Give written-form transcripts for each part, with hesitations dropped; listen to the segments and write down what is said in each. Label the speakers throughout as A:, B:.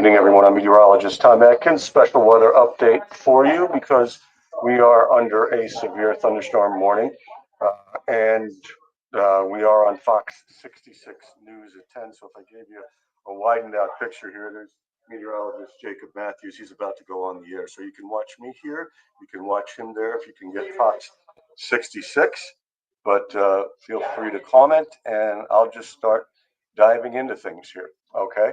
A: evening, everyone. I'm meteorologist Tom Atkins. Special weather update for you because we are under a severe thunderstorm warning, and we are on Fox 66 News at 10. So if I gave you a widened out picture here, there's meteorologist Jacob Matthews. He's about to go on the air. So you can watch me here. You can watch him there if you can get Fox 66. But feel free to comment, and I'll just start diving into things here. Okay.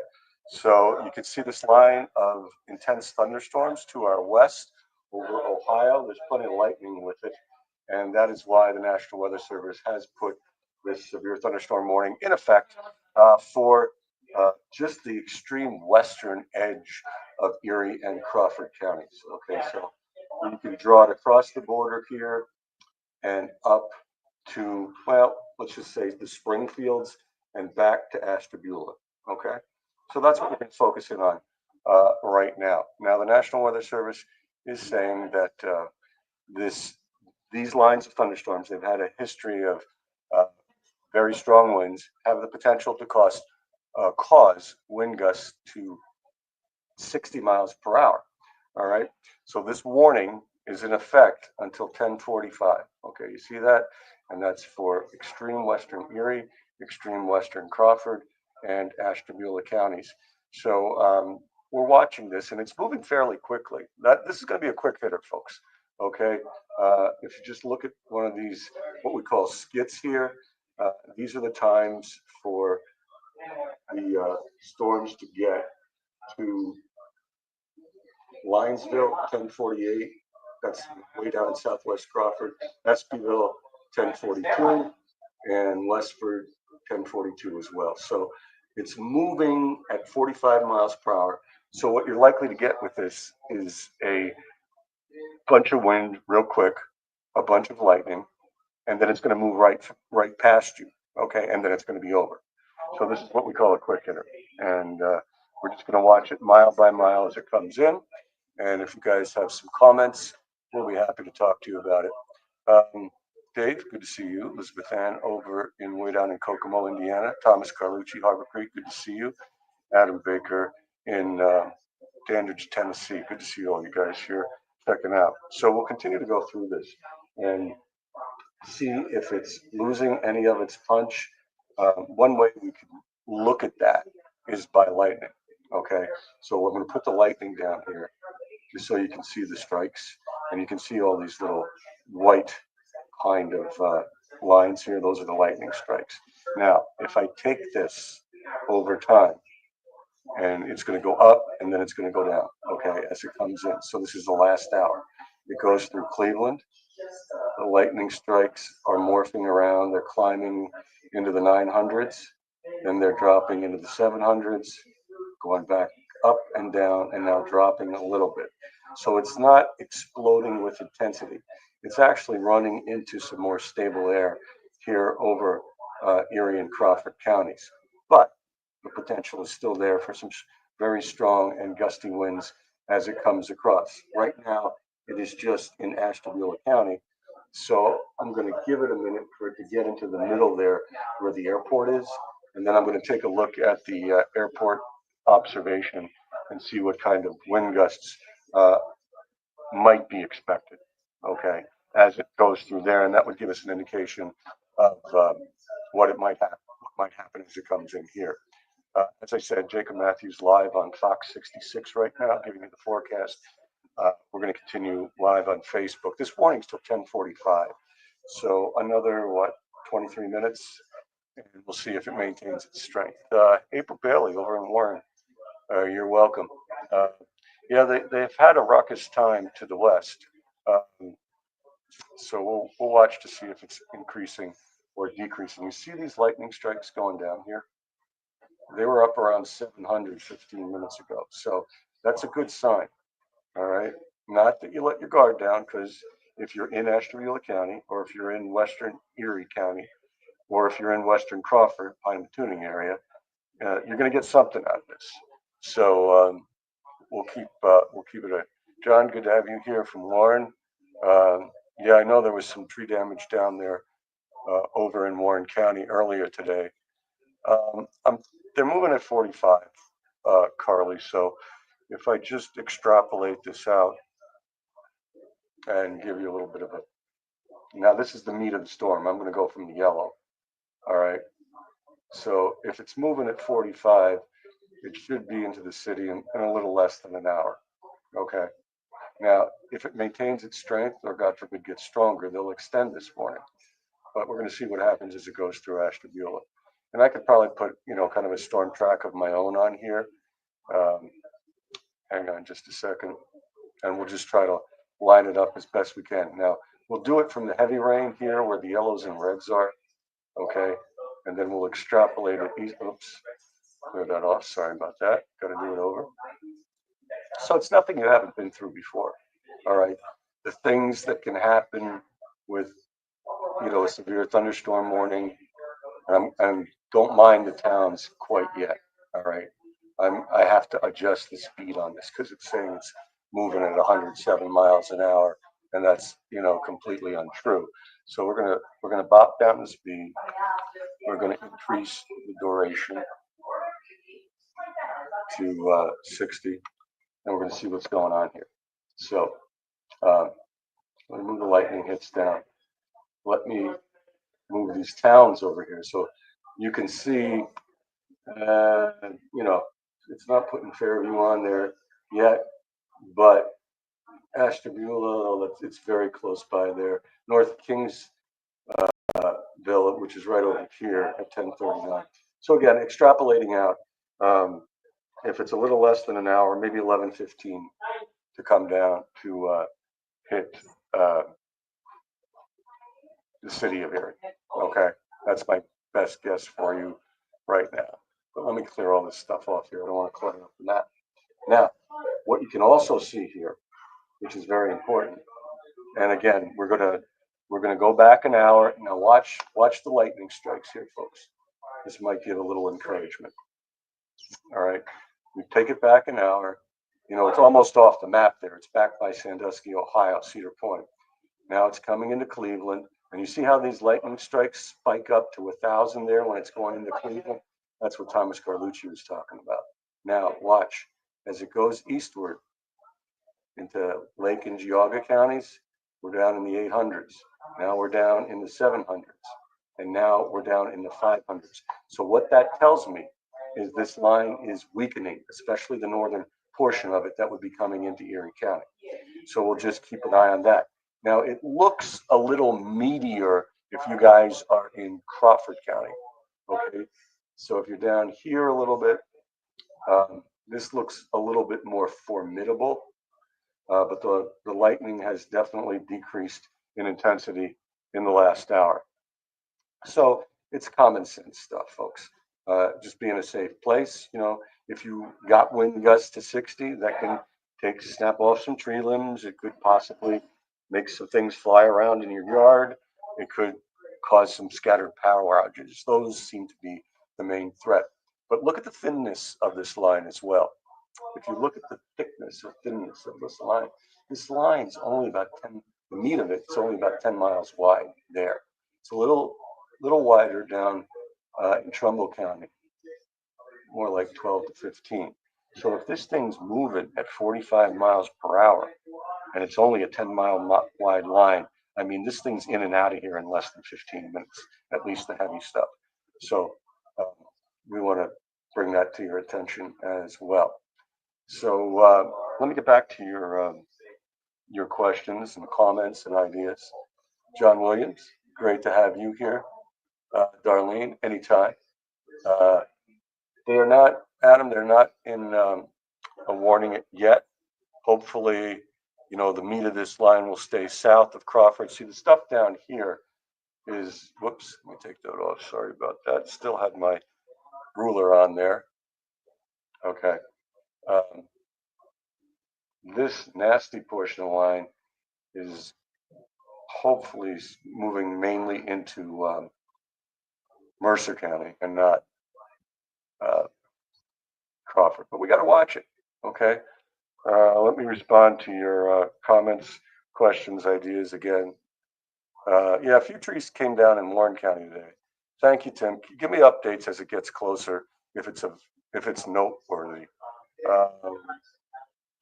A: So you can see this line of intense thunderstorms to our west over Ohio. There's plenty of lightning with it. And that is why the National Weather Service has put this severe thunderstorm warning in effect for just the extreme western edge of Erie and Crawford counties. Okay, so you can draw it across the border here and up to, well, let's just say the Springfields and back to Ashtabula. Okay. So that's what we're going to focus in on right now. Now, the National Weather Service is saying that these lines of thunderstorms, they've had a history of uh, very strong winds, have the potential to cause wind gusts to 60 miles per hour. All right. So this warning is in effect until 10:45. Okay, you see that? And that's for extreme western Erie, extreme western Crawford, and Ashtabula counties. So we're watching this, and it's moving fairly quickly. This is going to be a quick hitter, folks. Okay, if you just look at one of these, what we call skits here, these are the times for the storms to get to Linesville, 1048. That's way down in southwest Crawford. Espyville, 1042, and Westford, 1042 as well. So it's moving at 45 miles per hour. So what you're likely to get with this is a bunch of wind real quick, a bunch of lightning, and then it's going to move right past you. Okay, and then it's going to be over. So this is what we call a quick hitter, and we're just going to watch it mile by mile as it comes in. And if you guys have some comments, we'll be happy to talk to you about it. Dave, good to see you. Elizabeth Ann over way down in Kokomo, Indiana. Thomas Carlucci, Harbor Creek, good to see you. Adam Baker in Dandridge, Tennessee. Good to see all you guys here checking out. So we'll continue to go through this and see if it's losing any of its punch. One way we can look at that is by lightning. Okay, so we're going to put the lightning down here just so you can see the strikes, and you can see all these little white kind of lines here. Those are the lightning strikes. Now, if I take this over time, and it's going to go up and then it's going to go down, okay, as it comes in. So this is the last hour. It goes through Cleveland. The lightning strikes are morphing around. They're climbing into the 900s, then they're dropping into the 700s, going back up and down, and now dropping a little bit. So it's not exploding with intensity. It's actually running into some more stable air here over Erie and Crawford counties. But the potential is still there for some very strong and gusty winds as it comes across. Right now, it is just in Ashtabula County. So I'm going to give it a minute for it to get into the middle there where the airport is. And then I'm going to take a look at the airport observation and see what kind of wind gusts might be expected. Okay, as it goes through there, and that would give us an indication of what might happen as it comes in here. As I said, Jacob Matthews live on Fox 66 right now, giving you the forecast. We're going to continue live on Facebook. This warning's till 10:45, so another 23 minutes, and we'll see if it maintains its strength. April Bailey over in Warren, you're welcome. Yeah, they've had a ruckus time to the west, so we'll watch to see if it's increasing or decreasing. You see these lightning strikes going down here? They were up around 700 15 minutes ago, so that's a good sign. All right, not that you let your guard down, because if you're in Ashtabula County, or if you're in Western Erie County, or if you're in Western Crawford, Pine Tuning area, you're going to get something out of this. So we'll keep it. John, good to have you here from Warren. Yeah, I know there was some tree damage down there over in Warren County earlier today. They're moving at 45. Carly. So if I just extrapolate this out and give you a little bit of a, now this is the meat of the storm. I'm going to go from the yellow. All right. So if it's moving at 45, it should be into the city in a little less than an hour. Okay. Now, if it maintains its strength or God forbid gets stronger, they'll extend this morning. But we're going to see what happens as it goes through Ashtabula. And I could probably put, kind of a storm track of my own on here. Hang on just a second. And we'll just try to line it up as best we can. Now, we'll do it from the heavy rain here where the yellows and reds are. Okay. And then we'll extrapolate it. Oops. Clear that off. Sorry about that. Got to do it over. So it's nothing you haven't been through before. All right. The things that can happen with, a severe thunderstorm warning, and don't mind the towns quite yet. All right. I have to adjust the speed on this because it's saying it's moving at 107 miles an hour, and that's completely untrue. So we're gonna bop down the speed. We're gonna increase the duration to 60, and we're gonna see what's going on here. So let me move the lightning hits down. Let me move these towns over here so you can see. It's not putting Fairview on there yet, but Ashtabula, it's very close by there. North Kingsville, which is right over here at 10:39. So again, extrapolating out, if it's a little less than an hour, maybe 11:15 to come down to hit the city of Erie. Okay, that's my best guess for you right now. But let me clear all this stuff off here. I don't want to clutter up the map. Now, what you can also see here, which is very important, and again, we're gonna go back an hour. Now watch the lightning strikes here, folks. This might give a little encouragement. All right, we take it back an hour. It's almost off the map there. It's back by Sandusky, Ohio, Cedar Point. Now it's coming into Cleveland, and you see how these lightning strikes spike up to 1,000 there when it's going into Cleveland? That's what Thomas Carlucci was talking about. Now watch as it goes eastward into Lake and Geauga counties. We're down in the 800s. Now we're down in the 700s, and now we're down in the 500s. So what that tells me is this line is weakening, especially the northern portion of it that would be coming into Erie County. So we'll just keep an eye on that. Now it looks a little meatier if you guys are in Crawford County. Okay, so if you're down here a little bit, this looks a little bit more formidable. But the lightning has definitely decreased in intensity in the last hour. So it's common sense stuff, folks. Just be in a safe place. If you got wind gusts to 60, that can snap off some tree limbs. It could possibly make some things fly around in your yard. It could cause some scattered power outages. Those seem to be the main threat. But look at the thinness of this line as well. If you look at the thickness or thinness of this line's only about 10, the meat of it's only about 10 miles wide there. It's a little wider down in Trumbull County, more like 12 to 15. So if this thing's moving at 45 miles per hour and it's only a 10-mile wide line, I mean, this thing's in and out of here in less than 15 minutes, at least the heavy stuff. So we want to bring that to your attention as well. So let me get back to your questions and comments and ideas. John Williams, great to have you here. Darlene, anytime. They are not, Adam, they're not in a warning yet. Hopefully, the meat of this line will stay south of Crawford. See, the stuff down here is, whoops, let me take that off. Sorry about that. Still had my ruler on there. Okay. This nasty portion of the line is hopefully moving mainly into Mercer County and not Crawford, but we got to watch it. Okay. Let me respond to your comments, questions, ideas again. Yeah, a few trees came down in Warren County today. Thank you, Tim. Give me updates as it gets closer if it's noteworthy.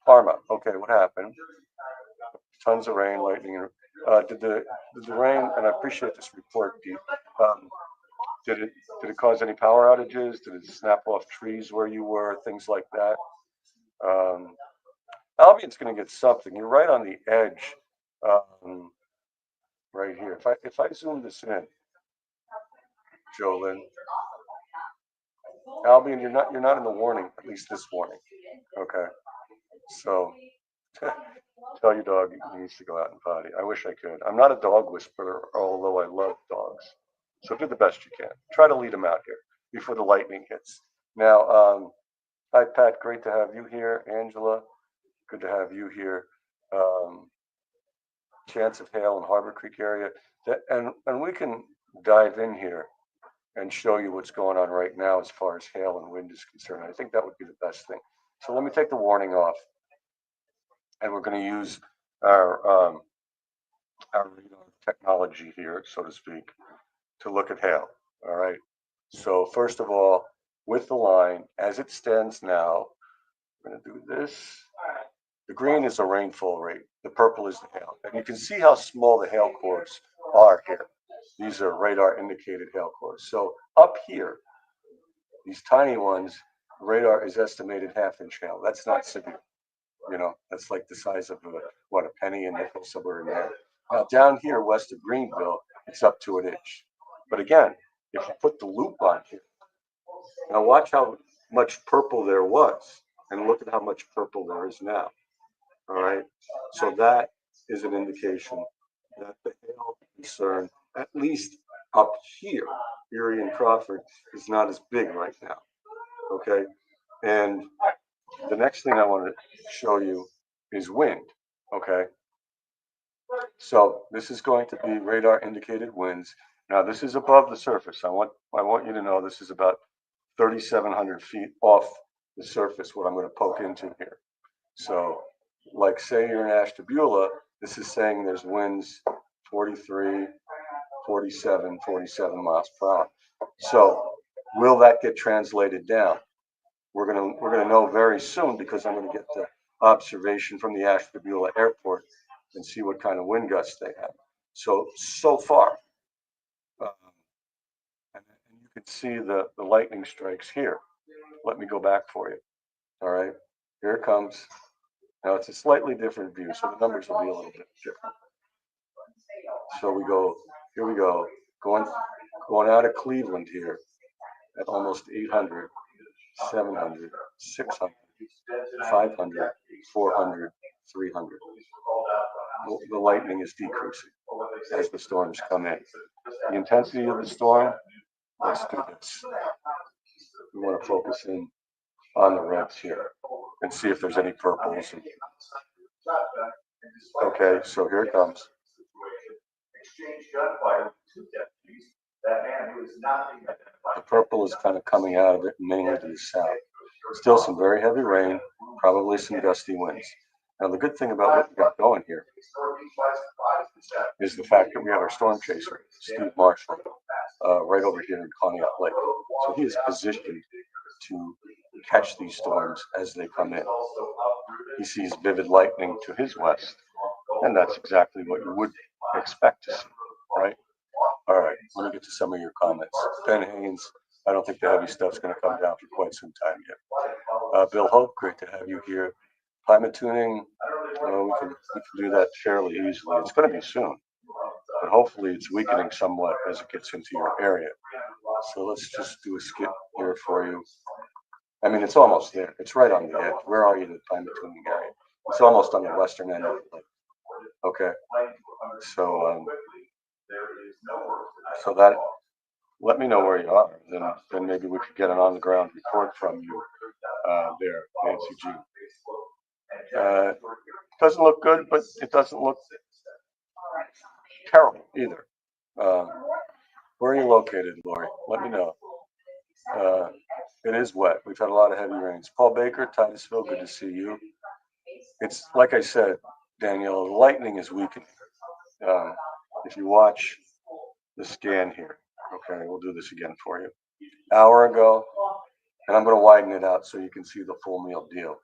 A: Parma. Okay, what happened? Tons of rain, lightning. Did the rain? And I appreciate this report, Pete. Um, did it cause any power outages? Did it snap off trees where you were? Things like that. Um, Albion's going to get something. You're right on the edge, right here. If I zoom this in, Jolyn, Albion, you're not in the warning. At least this warning. Okay, so tell your dog he needs to go out and potty. I wish I could. I'm not a dog whisperer, although I love dogs. So do the best you can. Try to lead them out here before the lightning hits. Now, hi Pat, great to have you here. Angela, good to have you here. Um, Chance of hail in Harbor Creek area. And we can dive in here and show you what's going on right now as far as hail and wind is concerned. I think that would be the best thing. So let me take the warning off, and we're going to use our radar technology here, so to speak, to look at hail. All right. So first of all, with the line as it stands now, we're going to do this. The green is the rainfall rate. The purple is the hail. And you can see how small the hail cores are here. These are radar indicated hail cores. So up here, these tiny ones, radar is estimated half-inch hail. That's not severe. That's like the size of a penny and nickel, somewhere in there. Now down here west of Greenville, it's up to an inch. But again, if you put the loop on here, now watch how much purple there was, and look at how much purple there is now. All right, so that is an indication that the hail concern, at least up here, Erie and Crawford, is not as big right now. Okay, and the next thing I want to show you is wind. Okay, so this is going to be radar indicated winds. Now this is above the surface. I want you to know this is about 3,700 feet off the surface, what I'm going to poke into here. So, like say you're in Ashtabula, this is saying there's winds 43, 47, 47 miles per hour. So, will that get translated down? We're gonna know very soon, because I'm going to get the observation from the Ashtabula airport and see what kind of wind gusts they have. So far, and you can see the lightning strikes here. Let me go back for you. All right, here it comes. Now it's a slightly different view, so the numbers will be a little bit different. So here we go, going out of Cleveland here at almost 800, 700, 600, 500, 400, 300. The lightning is decreasing as the storms come in. The intensity of the storm, let's do this. We want to focus in on the reds here and see if there's any purples. Okay, so here it comes. The purple is kind of coming out of it, mainly to the south. Still some very heavy rain, probably some gusty winds. Now, the good thing about what we got going here is the fact that we have our storm chaser, Steve Marshall, right over here in Conneaut Lake. So he is positioned to catch these storms as they come in. He sees vivid lightning to his west, and that's exactly what you would expect to see, right? All right, let me get to some of your comments. Ben Haynes, I don't think the heavy stuff's going to come down for quite some time yet. Bill Hope, great to have you here. Climate tuning, we can do that fairly easily. It's going to be soon, but hopefully it's weakening somewhat as it gets into your area. So let's just do a skip here for you. I mean, it's almost there. It's right on the edge. Where are you in the climate tuning area? It's almost on the western end of the lake. Okay, so that, let me know where you are. Then maybe we could get an on the ground report from you there, Nancy G. Doesn't look good, but it doesn't look terrible either. Where are you located, Lori? Let me know. It is wet. We've had a lot of heavy rains. Paul Baker, Titusville, good to see you. It's like I said, Danielle, the lightning is weakening. If you watch the scan here, okay, we'll do this again for you. Hour ago, And I'm going to widen it out so you can see the full meal deal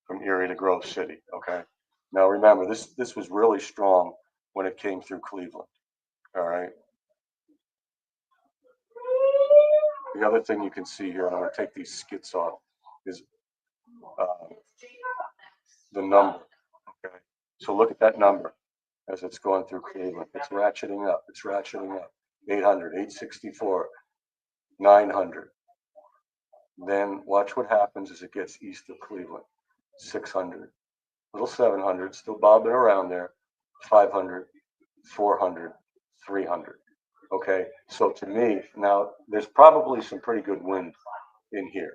A: from Erie to Grove City, okay? Now remember, this was really strong when it came through Cleveland, all right? The other thing you can see here, and I'm going to take these skits off, is the number, okay? So look at that number as it's going through Cleveland. It's ratcheting up. It's ratcheting up. 800, 864, 900. Then watch what happens as it gets east of Cleveland. 600, little 700, still bobbing around there. 500, 400, 300. Okay, so to me, now there's probably some pretty good wind in here.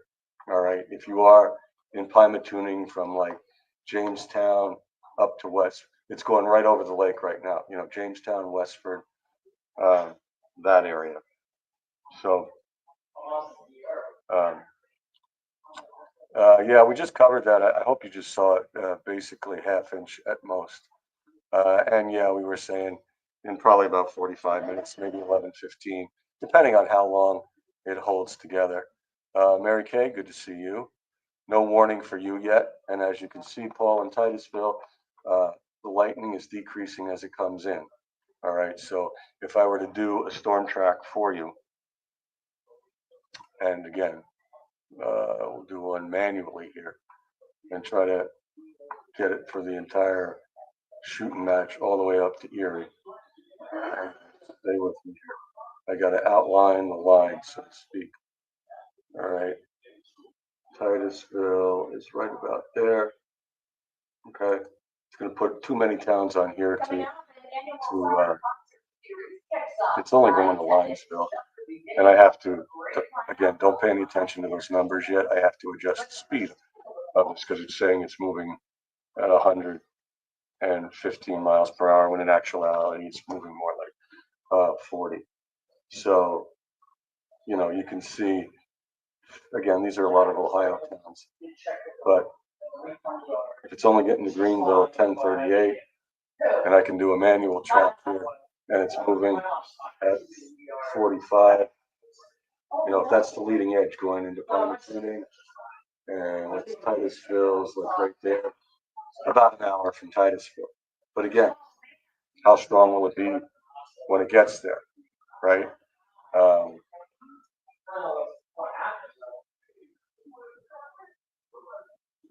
A: All right, if you are in Pymatuning from like Jamestown up to West, it's going right over the lake right now. You know, Jamestown, Westford, that area. So, yeah, we just covered that. I hope you just saw it. Basically, half inch at most. And yeah, we were saying in probably about 45 minutes, maybe 11, 15, depending on how long it holds together. Mary Kay, good to see you. No warning for you yet. And as you can see, Paul in Titusville, the lightning is decreasing as it comes in. All right. So if I were to do a storm track for you, and again, we'll do one manually here and try to get it for the entire shooting match all the way up to Erie. Stay with me here. I got to outline the line, so to speak. All right. Titusville is right about there. Okay. It's going to put too many towns on here to it's only going to Linesville. And I have to, again, don't pay any attention to those numbers yet. I have to adjust the speed of this because it's saying it's moving at 115 miles per hour when in actuality it's moving more like 40. So, you know, you can see, again, these are a lot of Ohio towns, but if it's only getting to Greenville at 1038 and I can do a manual track here and it's moving at 45, you know, if that's the leading edge going into Pymatuning, and it's Titusville's like right there, about an hour from Titusville. But again, how strong will it be when it gets there, right?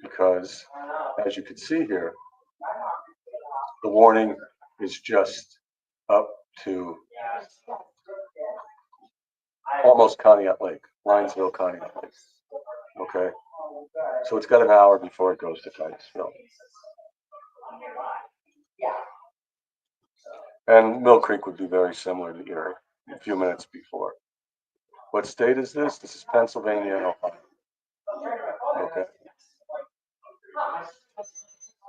A: Because as you can see here, the warning is just up to almost Conneaut Lake, Linesville, Conneaut Lake. Okay, so it's got an hour before it goes to Titusville. And Mill Creek would be very similar to Erie, a few minutes before. What state is this? This is Pennsylvania and Ohio. Okay.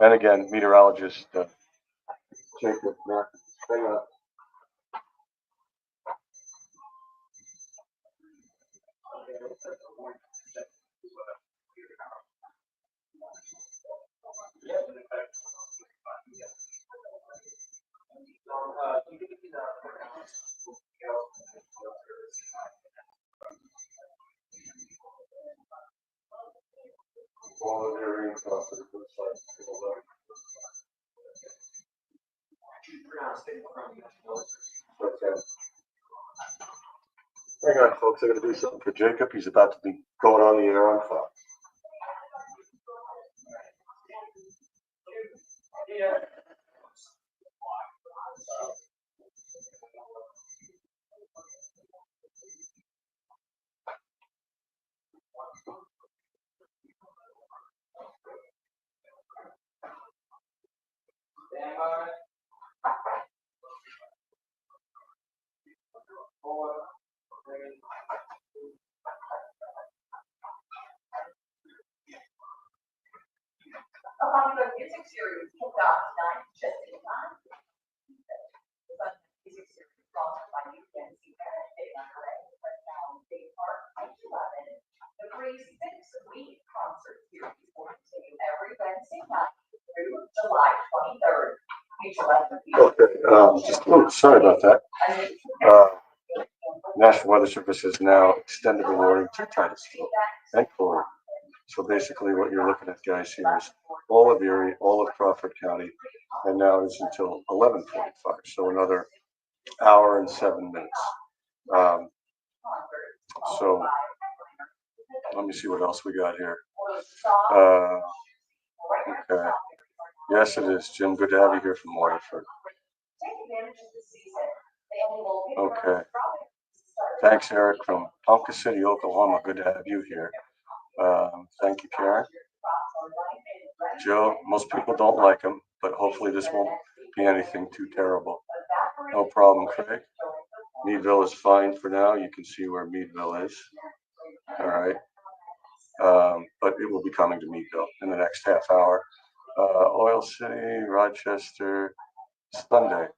A: And again, meteorologist Jacob Martin. Hang on. Hang on, folks. I'm going to do something for Jacob. He's about to be going on the air on Fox.
B: A popular music series kicked off tonight just in time. The music series sponsored by UNC State Park 11. The free 6-week concert series will continue every Wednesday night through July 23rd.
A: Okay, sorry about that. National Weather Service has now extended the warning to Titusville. and Corey. So basically what you're looking at, guys, here is all of Erie, all of Crawford County, and now it's until 11:45, so another hour and 7 minutes. Um, so let me see what else we got here. Uh, okay. Yes, it is, Jim. Good to have you here from Waterford. Okay. Thanks, Eric, from Ponca City, Oklahoma. Good to have you here. Thank you, Karen. Joe, most people don't like him, but hopefully this won't be anything too terrible. No problem, Craig. Meadville is fine for now. You can see where Meadville is. All right. But it will be coming to Meadville in the next half hour. Oil City, Rochester, Sunday.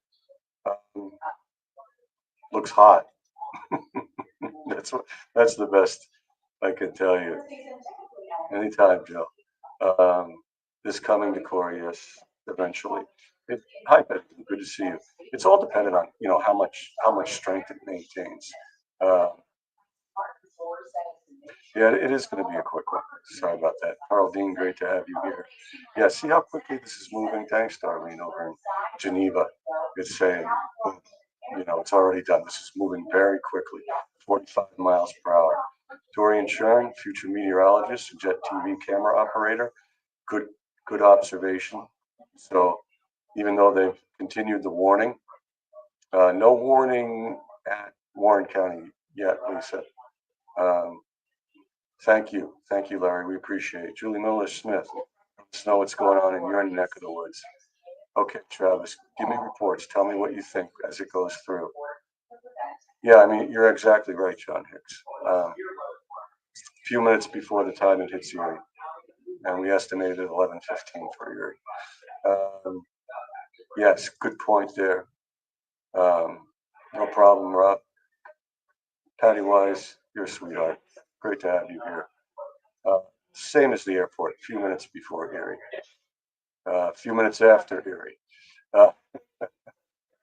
A: Looks hot. That's the best I can tell you. Anytime, Joe. This coming to Corey, yes, eventually. Hi, Ben. Good to see you. It's all dependent on how much strength it maintains. Uh, yeah, it is going to be a quick one. Sorry about that. Carl Dean, great to have you here. Yeah, see how quickly this is moving. Thanks, Darlene, over in Geneva. It's saying, it's already done. This is moving very quickly, 45 miles per hour. Dorian Shern, future meteorologist, jet TV camera operator. Good observation. So even though they've continued the warning, no warning at Warren County yet, Lisa. Thank you, Larry. We appreciate it. Julie Miller Smith, let us know what's going on in your neck of the woods. Okay, Travis, give me reports. Tell me what you think as it goes through. Yeah, I mean, you're exactly right, John Hicks. A few minutes before the time it hits Erie, and we estimated 11:15 for Erie. Yes, good point there. No problem, Rob. Patty Wise, you're a sweetheart. Great to have you here. Same as the airport, a few minutes before Erie, a few minutes after Erie. Uh,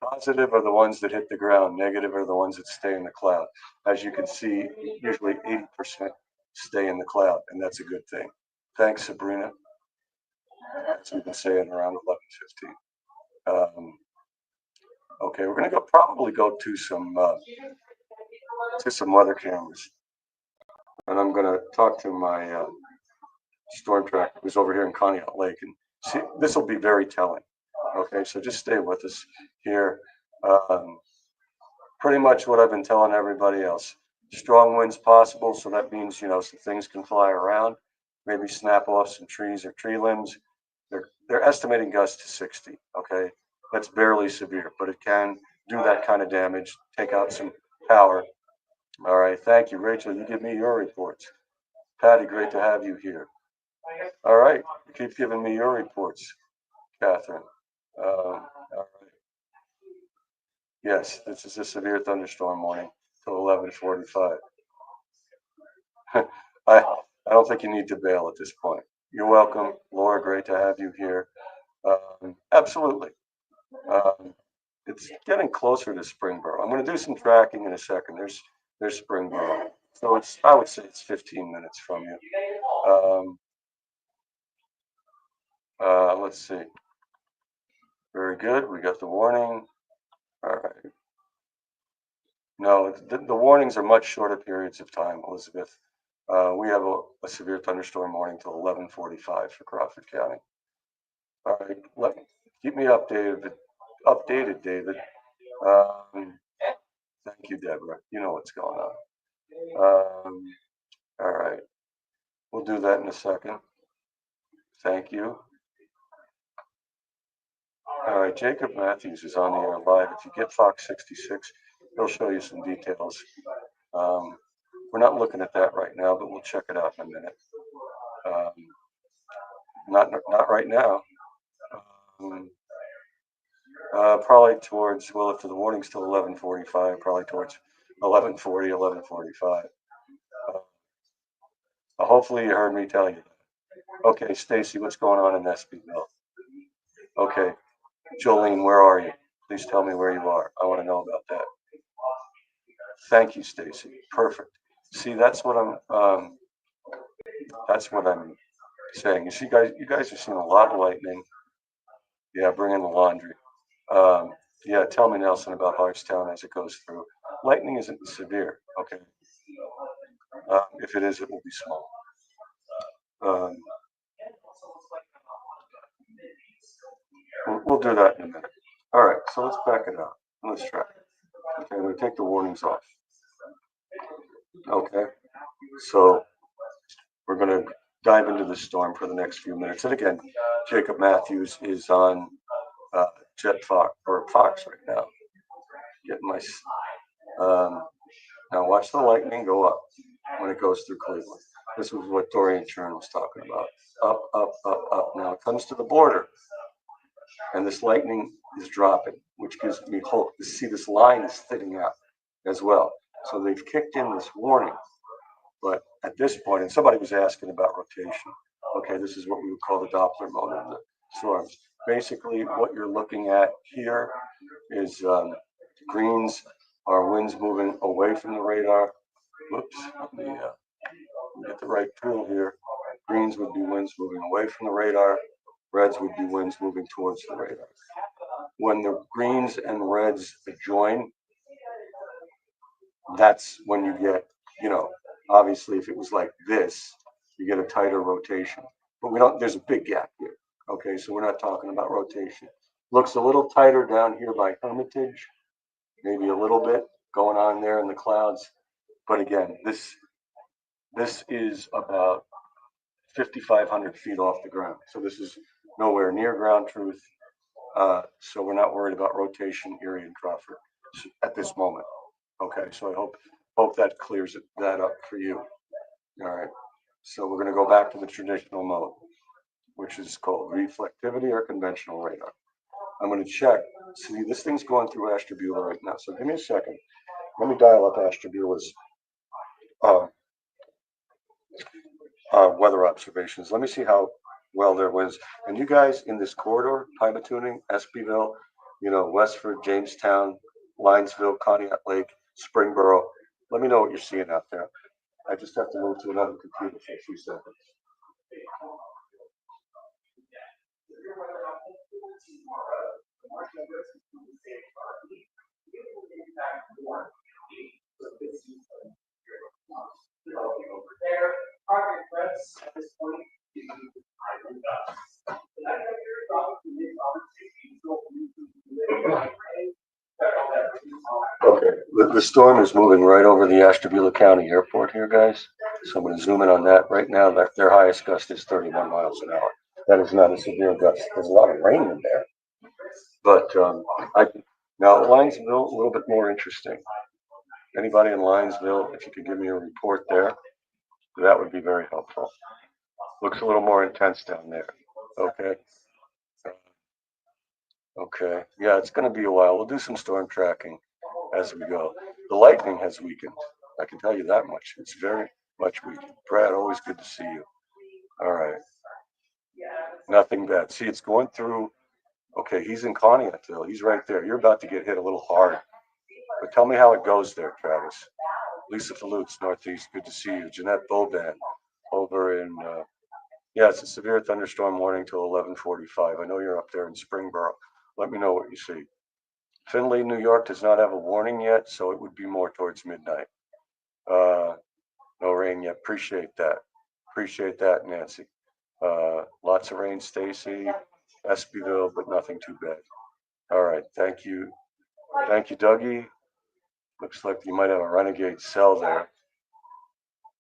A: Positive are the ones that hit the ground. Negative are the ones that stay in the cloud. As you can see, usually 80% stay in the cloud, and that's a good thing. Thanks, Sabrina. As we've been saying, around 11:15. Okay, we're gonna probably go to some weather cameras, and I'm gonna talk to my storm tracker who's over here in Conneaut Lake, and see, this will be very telling. Okay, so just stay with us here. Pretty much what I've been telling everybody else. Strong winds possible, so that means some things can fly around, maybe snap off some trees or tree limbs. They're estimating gusts to 60. Okay, that's barely severe, but it can do that kind of damage, take out some power. All right, thank you, Rachel. You give me your reports. Patty, great to have you here. All right, keep giving me your reports, Catherine. All right. Yes, this is a severe thunderstorm warning till 11:45. I don't think you need to bail at this point. You're welcome, Laura. Great to have you here. Absolutely. It's getting closer to Springboro. I'm going to do some tracking in a second. There's Springboro, so I would say it's 15 minutes from you. Let's see. Very good. We got the warning. All right. No, the warnings are much shorter periods of time, Elizabeth. We have a severe thunderstorm warning till 11:45 for Crawford County. All right, keep me updated, David. Thank you, Deborah. You know what's going on. All right, we'll do that in a second. Thank you. All right, Jacob Matthews is on the air live. If you get Fox 66, he'll show you some details. We're not looking at that right now, but we'll check it out in a minute. Not right now. Probably towards, well, if the warning's till 11:45, probably towards 11:40, 11:45. Hopefully you heard me tell you that. Okay, Stacy, what's going on in Espyville? Okay, Jolene, where are you? Please tell me where you are. I want to know about that. Thank you, Stacy. Perfect. See, that's what That's what I'm saying. You guys are seeing a lot of lightning. Yeah, bring in the laundry. Yeah, tell me, Nelson, about Hartstown as it goes through. Lightning isn't severe, okay? If it is, it will be small. Um, we'll do that in a minute. All right, so let's back it up. Let's try. Okay, I'm going to take the warnings off. Okay, so we're going to dive into the storm for the next few minutes. And again, Jacob Matthews is on Jet Fox or Fox right now. Getting my now watch the lightning go up when it goes through Cleveland. This was what Dorian Chern was talking about. Up, up, up, up. Now it comes to the border, and this lightning is dropping, which gives me hope to see this line is thinning out as well. So they've kicked in this warning. But at this point, and somebody was asking about rotation. Okay, this is what we would call the Doppler mode of the storms. Basically, what you're looking at here is greens are winds moving away from the radar. Whoops, let me get the right tool here. Greens would be winds moving away from the radar. Reds would be winds moving towards the radar. When the greens and reds join, that's when you get, obviously if it was like this, you get a tighter rotation. But we don't, there's a big gap here. Okay, so we're not talking about rotation. Looks a little tighter down here by Hermitage, maybe a little bit going on there in the clouds. But again, this is about 5,500 feet off the ground. So this is nowhere near ground truth. So we're not worried about rotation, Erie, and Crawford at this moment. Okay, so I hope that clears that up for you. All right, so we're going to go back to the traditional mode, which is called reflectivity or conventional radar. I'm going to check. See, this thing's going through Ashtabula right now. So give me a second. Let me dial up Ashtabula's weather observations. Let me see how well there was. And you guys in this corridor, Pymatuning, Espyville, Westford, Jamestown, Linesville, Conneaut Lake, Springboro. Let me know what you're seeing out there. I just have to move to another computer for a few seconds. Okay, the storm is moving right over the Ashtabula County Airport here, guys. So I'm going to zoom in on that right now. Their highest gust is 31 miles an hour. That is not a severe gust. There's a lot of rain in there. But now Linesville, a little bit more interesting. Anybody in Linesville, if you could give me a report there, that would be very helpful. Looks a little more intense down there. Okay. Okay. Yeah, it's going to be a while. We'll do some storm tracking as we go. The lightning has weakened. I can tell you that much. It's very much weakened. Brad, always good to see you. All right. Nothing bad. See, it's going through. Okay, he's in Conneautville. He's right there. You're about to get hit a little hard. But tell me how it goes there, Travis. Lisa Falutz, Northeast. Good to see you. Jeanette Boban over in, yeah, it's a severe thunderstorm warning till 11:45. I know you're up there in Springboro. Let me know what you see. Findlay, New York does not have a warning yet, so it would be more towards midnight. No rain yet. Appreciate that. Appreciate that, Nancy. Lots of rain, Stacy, Espyville, but nothing too bad. All right. Thank you. Thank you, Dougie. Looks like you might have a renegade cell there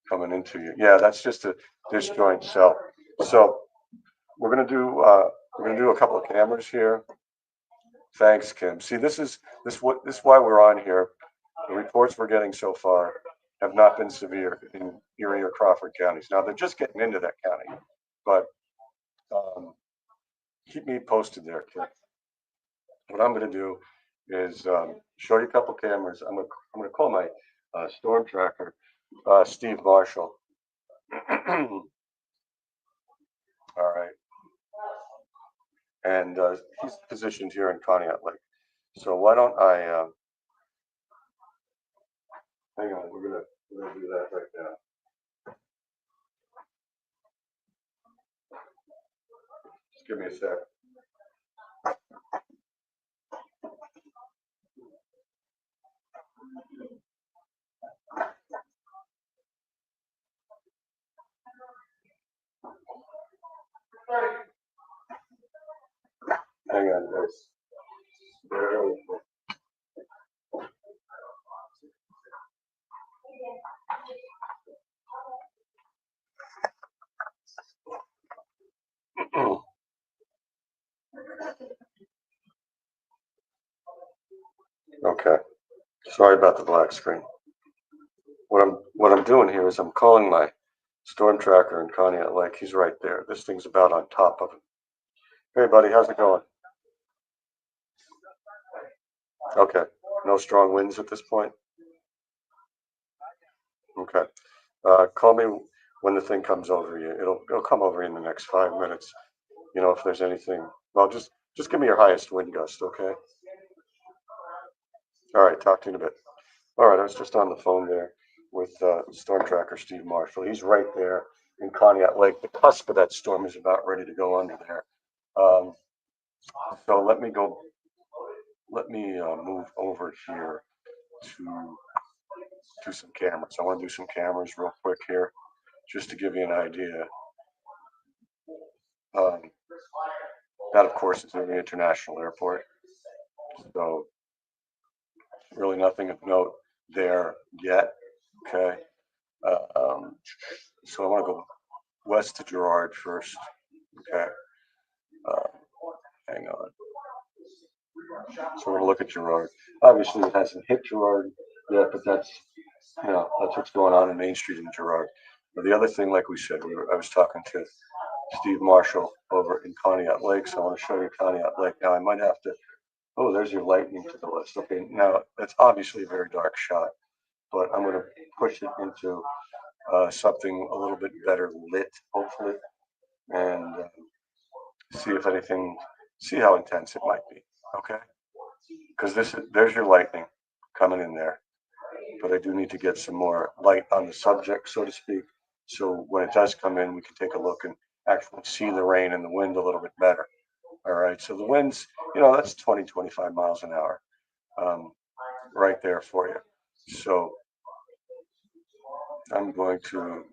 A: coming into you. Yeah, that's just a disjoint cell. So we're gonna do a couple of cameras here. Thanks, Kim. See, this is why we're on here. The reports we're getting so far have not been severe in Erie or Crawford counties. Now they're just getting into that county, but keep me posted there, Kim. What I'm going to do is show you a couple cameras. I'm going to call my storm tracker, Steve Marshall. All right, and he's positioned here in Conneaut Lake. So why don't I? Hang on, we're gonna do that right now. Give me a sec. Hang on, guys. Okay. Sorry about the black screen. What I'm doing here is I'm calling my storm tracker in Conneaut Lake. He's right there. This thing's about on top of it. Hey, buddy, how's it going? Okay. No strong winds at this point? Okay. Call me when the thing comes over you. It'll come over you in the next 5 minutes. You know, if there's anything. Well, just give me your highest wind gust, okay? All right, talk to you in a bit. All right, I was just on the phone there with storm tracker Steve Marshall. He's right there in Conneaut Lake. The cusp of that storm is about ready to go under there. So let me move over here to some cameras. I want to do some cameras real quick here, just to give you an idea. That, of course, is in the international airport. So really nothing of note there yet. Okay. So I want to go west to Girard first. Okay. Hang on. So we're gonna look at Girard. Obviously, it hasn't hit Girard yet, but that's what's going on in Main Street in Girard. But the other thing, like we said, I was talking to Steve Marshall over in Conneaut Lake, so I want to show you Conneaut Lake. Now I might have to. Oh, there's your lightning to the list. Okay, now that's obviously a very dark shot, but I'm going to push it into something a little bit better lit, hopefully, and see how intense it might be. Okay, because there's your lightning coming in there, but I do need to get some more light on the subject, so to speak. So when it does come in, we can take a look and actually see the rain and the wind a little bit better. All right, so the winds, that's 20, 25 miles an hour right there for you. So I'm going to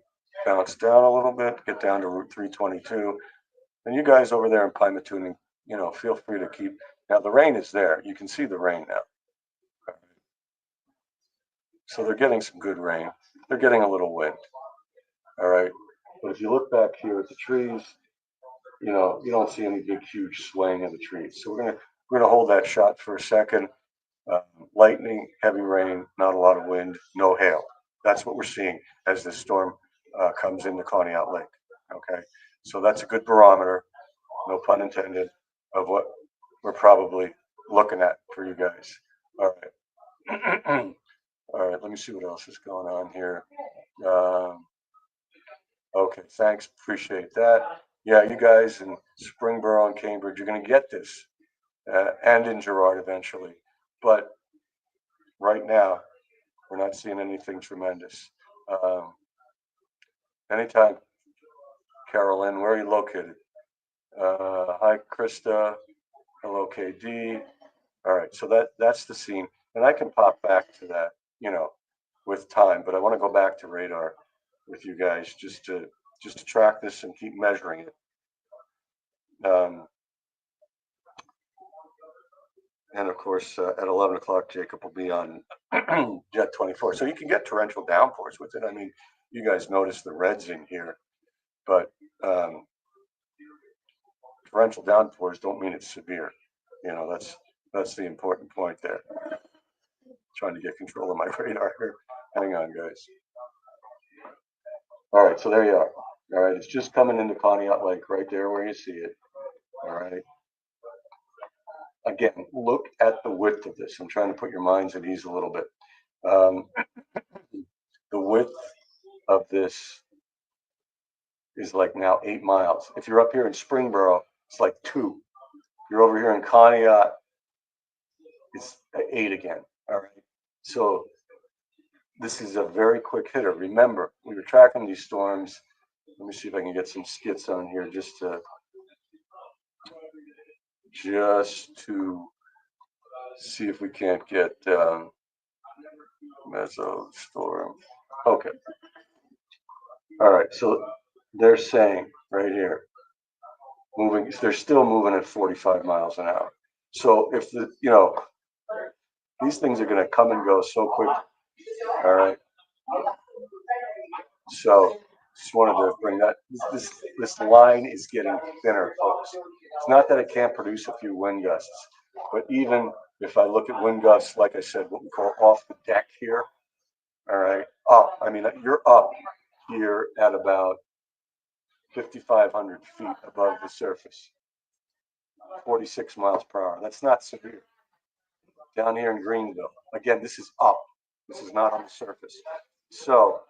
A: bounce down a little bit, get down to Route 322. And you guys over there in Pymatuning, feel free to keep. Now the rain is there. You can see the rain now. So they're getting some good rain. They're getting a little wind. All right. But if you look back here at the trees, you don't see any big, huge swaying of the trees. So we're gonna hold that shot for a second. Lightning, heavy rain, not a lot of wind, no hail. That's what we're seeing as this storm comes into Conneaut Lake. Okay. So that's a good barometer, no pun intended, of what we're probably looking at for you guys. All right. All right, let me see what else is going on here. Okay, thanks, appreciate that. Yeah, you guys in Springboro and Cambridge, you're going to get this, and in Girard eventually. But right now, we're not seeing anything tremendous. Anytime, Carolyn, where are you located? Hi, Krista. Hello, KD. All right, so that's the scene, and I can pop back to that, with time. But I want to go back to radar with you guys just to track this and keep measuring it. And of course, at 11 o'clock, Jacob will be on Jet 24. So you can get torrential downpours with it. I mean, you guys notice the reds in here, but torrential downpours don't mean it's severe. That's the important point there. Trying to get control of my radar here. Hang on, guys. All right, so there you are. All right, it's just coming into Conneaut Lake right there where you see it. All right. Again, look at the width of this. I'm trying to put your minds at ease a little bit. The width of this is like now 8 miles. If you're up here in Springboro, it's like 2. You're over here in Conneaut, it's 8 again. All right. So this is a very quick hitter. Remember, we were tracking these storms. Let me see if I can get some skits on here just to just to see if we can't get mesostorm. Okay. All right. So they're saying right here, moving. They're still moving at 45 miles an hour. So if these things are going to come and go so quick. All right. So just wanted to bring that. This line is getting thinner, folks. It's not that it can't produce a few wind gusts, but even if I look at wind gusts, like I said, what we call off the deck here, all right, up. I mean, you're up here at about 5,500 feet above the surface, 46 miles per hour. That's not severe. Down here in Greenville, again, this is up. This is not on the surface. So,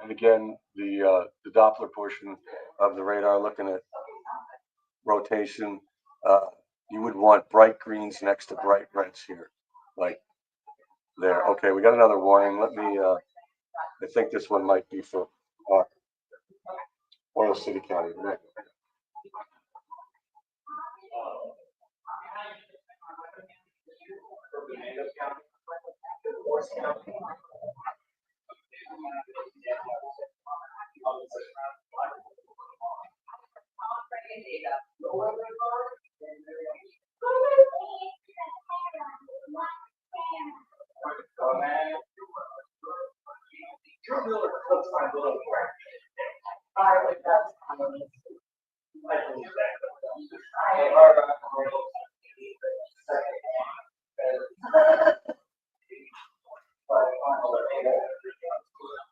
A: and again, the Doppler portion of the radar, looking at rotation, you would want bright greens next to bright reds here, like there. Okay, we got another warning. Let me, I think this one might be for Oil City County.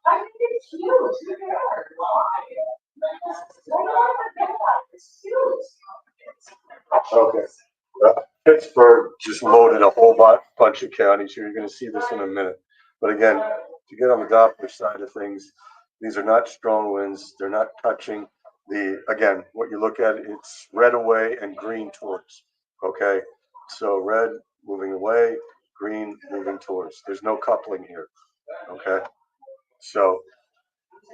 B: I think it's huge. Look at that. It's huge.
A: Okay. Pittsburgh just loaded a whole bunch of counties here. You're going to see this in a minute. But again, to get on the Doppler side of things, these are not strong winds. They're not touching again, what you look at, it's red away and green towards. Okay. So red moving away, green moving towards. There's no coupling here. Okay. So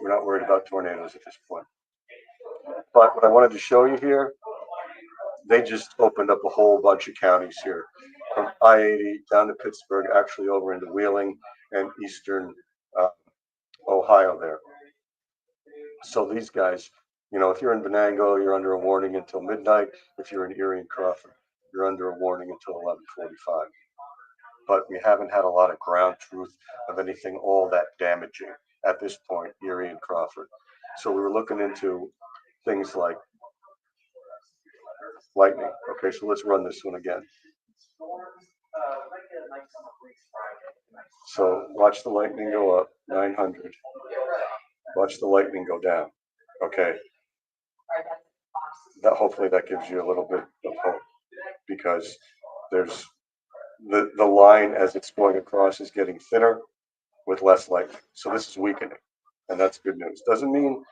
A: we're not worried about tornadoes at this point. But what I wanted to show you here, they just opened up a whole bunch of counties here, from I-80 down to Pittsburgh, actually over into Wheeling and eastern Ohio there. So these guys, if you're in Venango, you're under a warning until midnight. If you're in Erie and Crawford, you're under a warning until 11:45. But we haven't had a lot of ground truth of anything all that damaging at this point, Erie and Crawford. So we were looking into things like lightning. Okay, so let's run this one again. So watch the lightning go up, 900. Watch the lightning go down. Okay. Hopefully that gives you a little bit of hope, because there's the line as it's going across is getting thinner with less lightning. So this is weakening, and that's good news. Doesn't mean,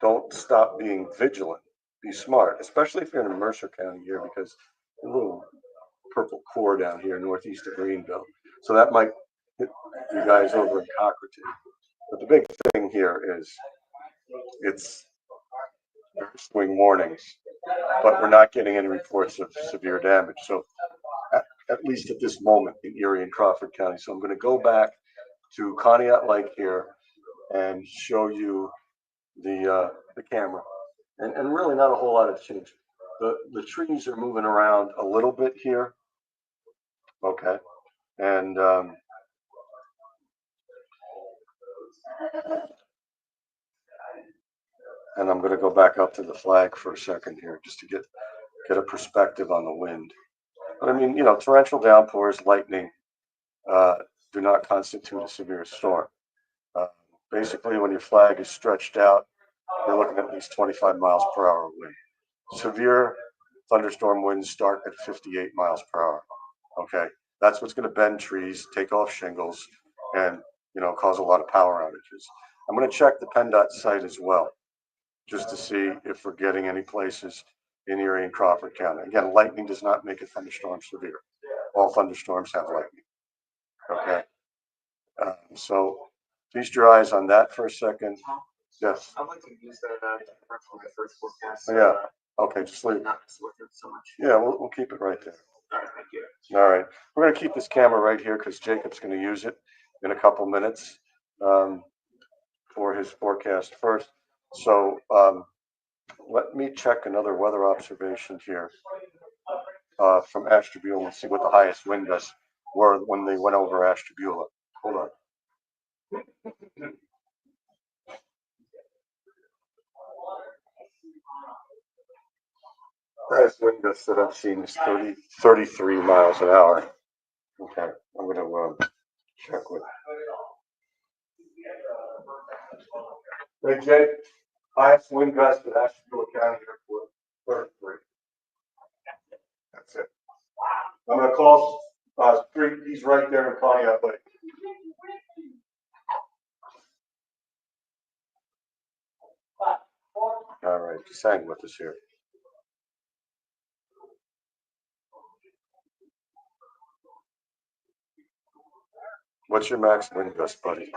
A: don't stop being vigilant. Be smart, especially if you're in Mercer County here, because a little purple core down here northeast of Greenville. So that might hit you guys over in Cockerton. But the big thing here is it's swing warnings, but we're not getting any reports of severe damage. So at least at this moment in Erie and Crawford County. So I'm going to go back to Conneaut Lake here and show you the camera. And really not a whole lot of change. The trees are moving around a little bit here. Okay. And I'm going to go back up to the flag for a second here just to get a perspective on the wind. But I mean, torrential downpours, lightning, do not constitute a severe storm. Basically, when your flag is stretched out, you're looking at least 25 miles per hour wind. Severe thunderstorm winds start at 58 miles per hour. Okay, that's what's going to bend trees, take off shingles, and cause a lot of power outages. I'm going to check the PennDOT site as well, just to see if we're getting any places in Erie and Crawford County. Again, lightning does not make a thunderstorm severe. All thunderstorms have lightning. Okay, so feast your eyes on that for a second. Yes.
C: I'd like to use that for my first forecast.
A: Yeah. Okay, just leave.
C: Not mess with it so much.
A: Yeah, we'll keep it right there.
C: All right, thank you.
A: All right. We're going to keep this camera right here because Jacob's going to use it in a couple minutes for his forecast first. So let me check another weather observation here from Ashtabula and see what the highest wind gusts were when they went over Ashtabula. Hold on. Highest wind gusts that I've seen is 33 miles an hour. Okay, I'm going to check with. Hey, Jake, highest wind gust at Ashtabula County Airport, 33. That's it. I'm going to call Street. He's right there in Pontiac Lake. All right, just hang with us here. What's your max wind gust, buddy?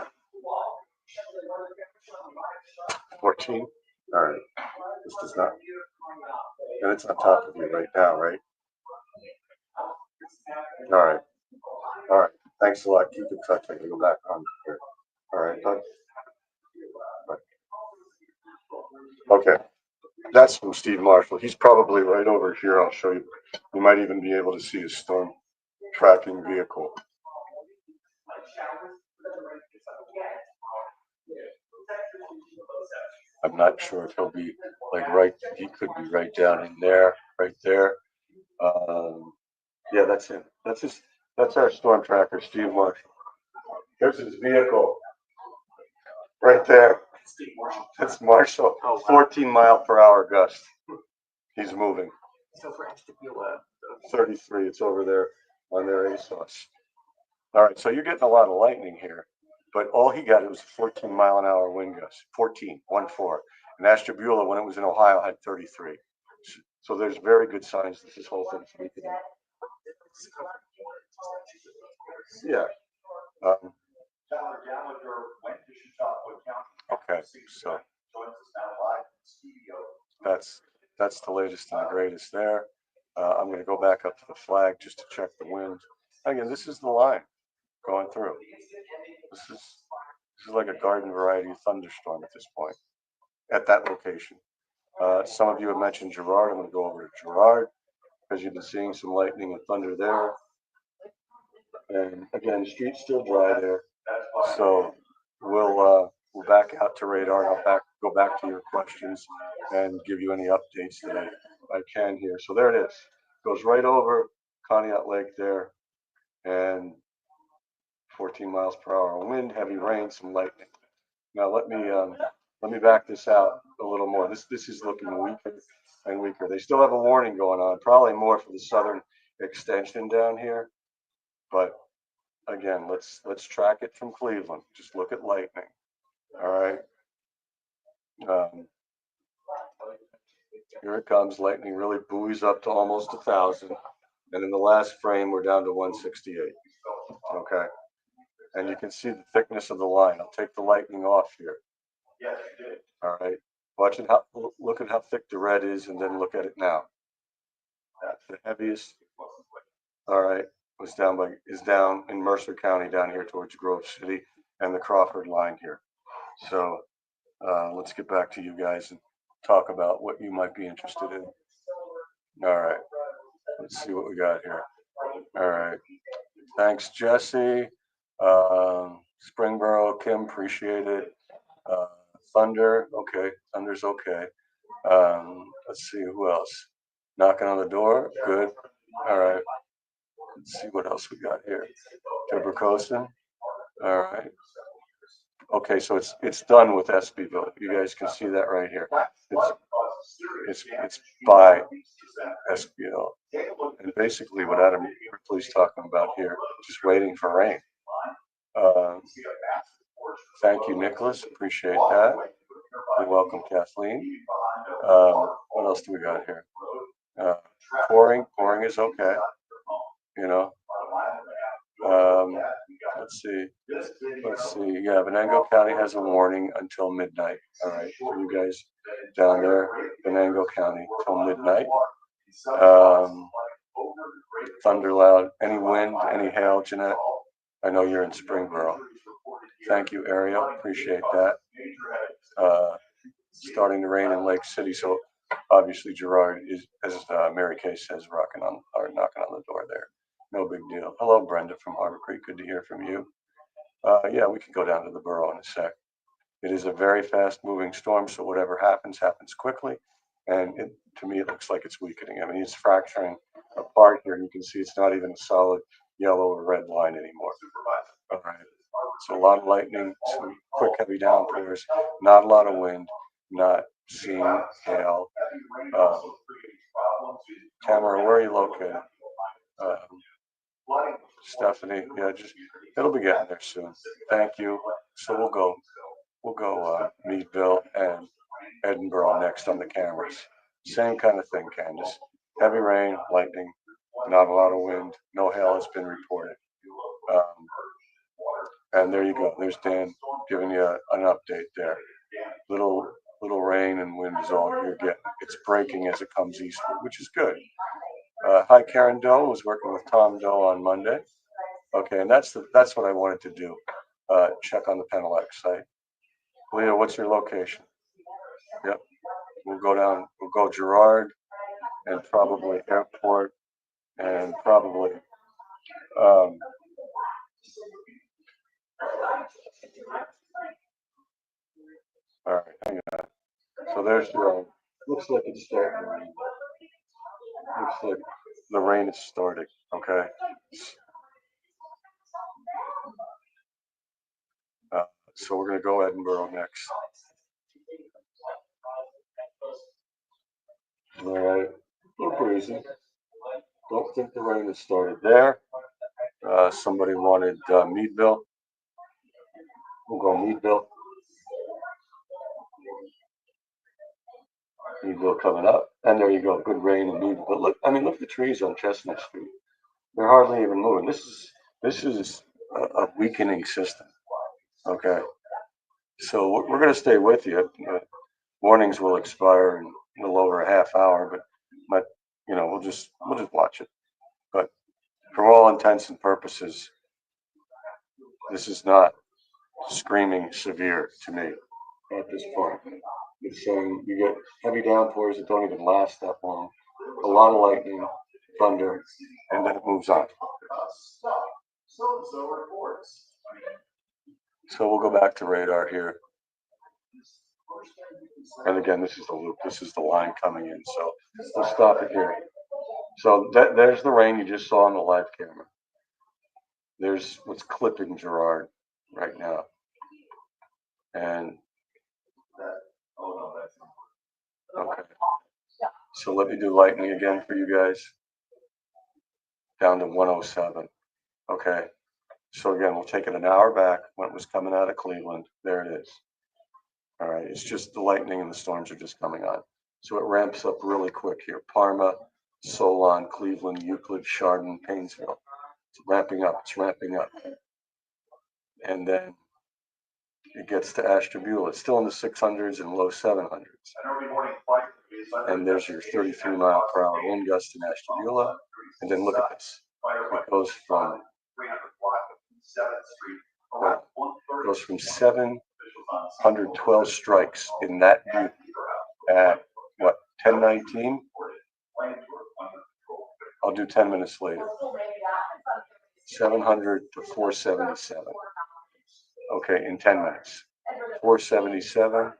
A: 14? All right. This does not. And it's on top of you right now, right? All right. All right. Thanks a lot. Keep in touch. I can go back on here. All right, bud. Okay. That's from Steve Marshall. He's probably right over here. I'll show you. You might even be able to see his storm tracking vehicle. I'm not sure if he'll be like right. He could be right down in there, right there. Yeah, that's him. That's his. That's our storm tracker, Steve Marshall. There's his vehicle, right there. That's Marshall. 14 mile per hour gust. He's moving.
C: So for Ashtabula,
A: 33. It's over there on their ASOS. All right, so you're getting a lot of lightning here, but all he got was a 14 mile an hour wind gust. 14, 1-4. And Ashtabula, when it was in Ohio, had 33. So there's very good signs that this whole thing's weakening. Yeah. Okay, so that's the latest and the greatest there. I'm going to go back up to the flag just to check the wind. Again, this is the line going through. This is like a garden variety thunderstorm at this point, at that location. Some of you have mentioned Girard. I'm going to go over to Girard because you've been seeing some lightning and thunder there. And again, the street's still dry there. So we'll back out to radar. And I'll go back to your questions and give you any updates that I can here. So there it is. Goes right over Conneaut Lake there, and 14 miles per hour wind, heavy rain, some lightning. Now let me back this out a little more. This is looking weaker and weaker. They still have a warning going on, probably more for the southern extension down here. But again, let's track it from Cleveland. Just look at lightning. All right. Here it comes. Lightning really buoys up to almost 1,000. And in the last frame, we're down to 168. Okay. And you can see the thickness of the line. I'll take the lightning off here. All right. Watch it. Look at how thick the red is, and then look at it now. That's the heaviest. All right. Is down in Mercer County down here towards Grove City and the Crawford line here. So let's get back to you guys and talk about what you might be interested in. All right. Let's see what we got here. All right. Thanks, Jesse. Springboro, Kim, appreciate it. Thunder, okay. Thunder's okay. Let's see who else. Knocking on the door, good. All right. Let's see what else we got here. Deborah Cosin. All right. Okay, so it's done with SBville. You guys can see that right here. It's by SBL. And basically what Adam Ripley's talking about here, just waiting for rain. Thank you, Nicholas. Appreciate that. And welcome, Kathleen. What else do we got here? Pouring is okay. You know. let's see. Let's see. Yeah, Venango County has a warning until midnight. All right, for you guys down there, Venango County till midnight. Thunder loud. Any wind? Any hail, Jeanette? I know you're in Springboro. Thank you, Ariel. Appreciate that. Starting to rain in Lake City, so obviously Gerard is, as Mary Kay says, knocking on the door there. No big deal. Hello, Brenda from Harbor Creek. Good to hear from you. Yeah, we can go down to the borough in a sec. It is a very fast-moving storm, so whatever happens quickly. And to me, it looks like it's weakening. I mean, it's fracturing apart here. You can see it's not even a solid yellow or red line anymore. All right. So a lot of lightning, some quick, heavy downpours, not a lot of wind, not seeing hail. Tamara, where are you located? Stephanie, yeah, it'll be getting there soon. Thank you. So we'll go Meadville and Edinburgh next on the cameras. Same kind of thing, Candace. Heavy rain, lightning, not a lot of wind, no hail has been reported. And there you go. There's Dan giving you an update there. Little rain and wind is all you're getting. It's breaking as it comes eastward, which is good. Hi, Karen Doe. Was working with Tom Doe on Monday. Okay, and that's what I wanted to do. Check on the Penelec site. Leah, what's your location? Yep. We'll go down. We'll go Gerard and probably Airport and probably. All right, hang on. So there's Gerard. Looks like it's starting to rain. Looks like the rain is starting. Okay. So we're going to go Edinburgh next. All right. A little breezy. Don't think the rain has started there. Somebody wanted Meadville. We'll go Meadville. Meadville coming up. And there you go. Good rain in Meadville. But look at the trees on Chestnut Street. They're hardly even moving. This is a weakening system. Okay. So we're going to stay with you. Warnings will expire in a little over a half hour, but we'll just watch it. But for all intents and purposes, this is not screaming severe to me at this point. It's saying you get heavy downpours that don't even last that long, a lot of lightning, thunder, and then it moves on. So we'll go back to radar here. And again, this is the loop. This is the line coming in. So we'll stop it here. So there's the rain you just saw on the live camera. There's what's clipping Gerard right now. And okay. So let me do lightning again for you guys. Down to 107. Okay. So again, we'll take it an hour back when it was coming out of Cleveland. There it is. All right. It's just the lightning and the storms are just coming on. So it ramps up really quick here. Parma, Solon, Cleveland, Euclid, Chardon, Painesville. It's ramping up. It's ramping up. And then it gets to Ashtabula. It's still in the 600s and low 700s. And there's your 33-mile-per-hour wind gust in Ashtabula. And then look at this. It goes from 712 strikes in that deep at what, 10:19? I'll do 10 minutes later. 700 to 477. Okay, in 10 minutes. 477.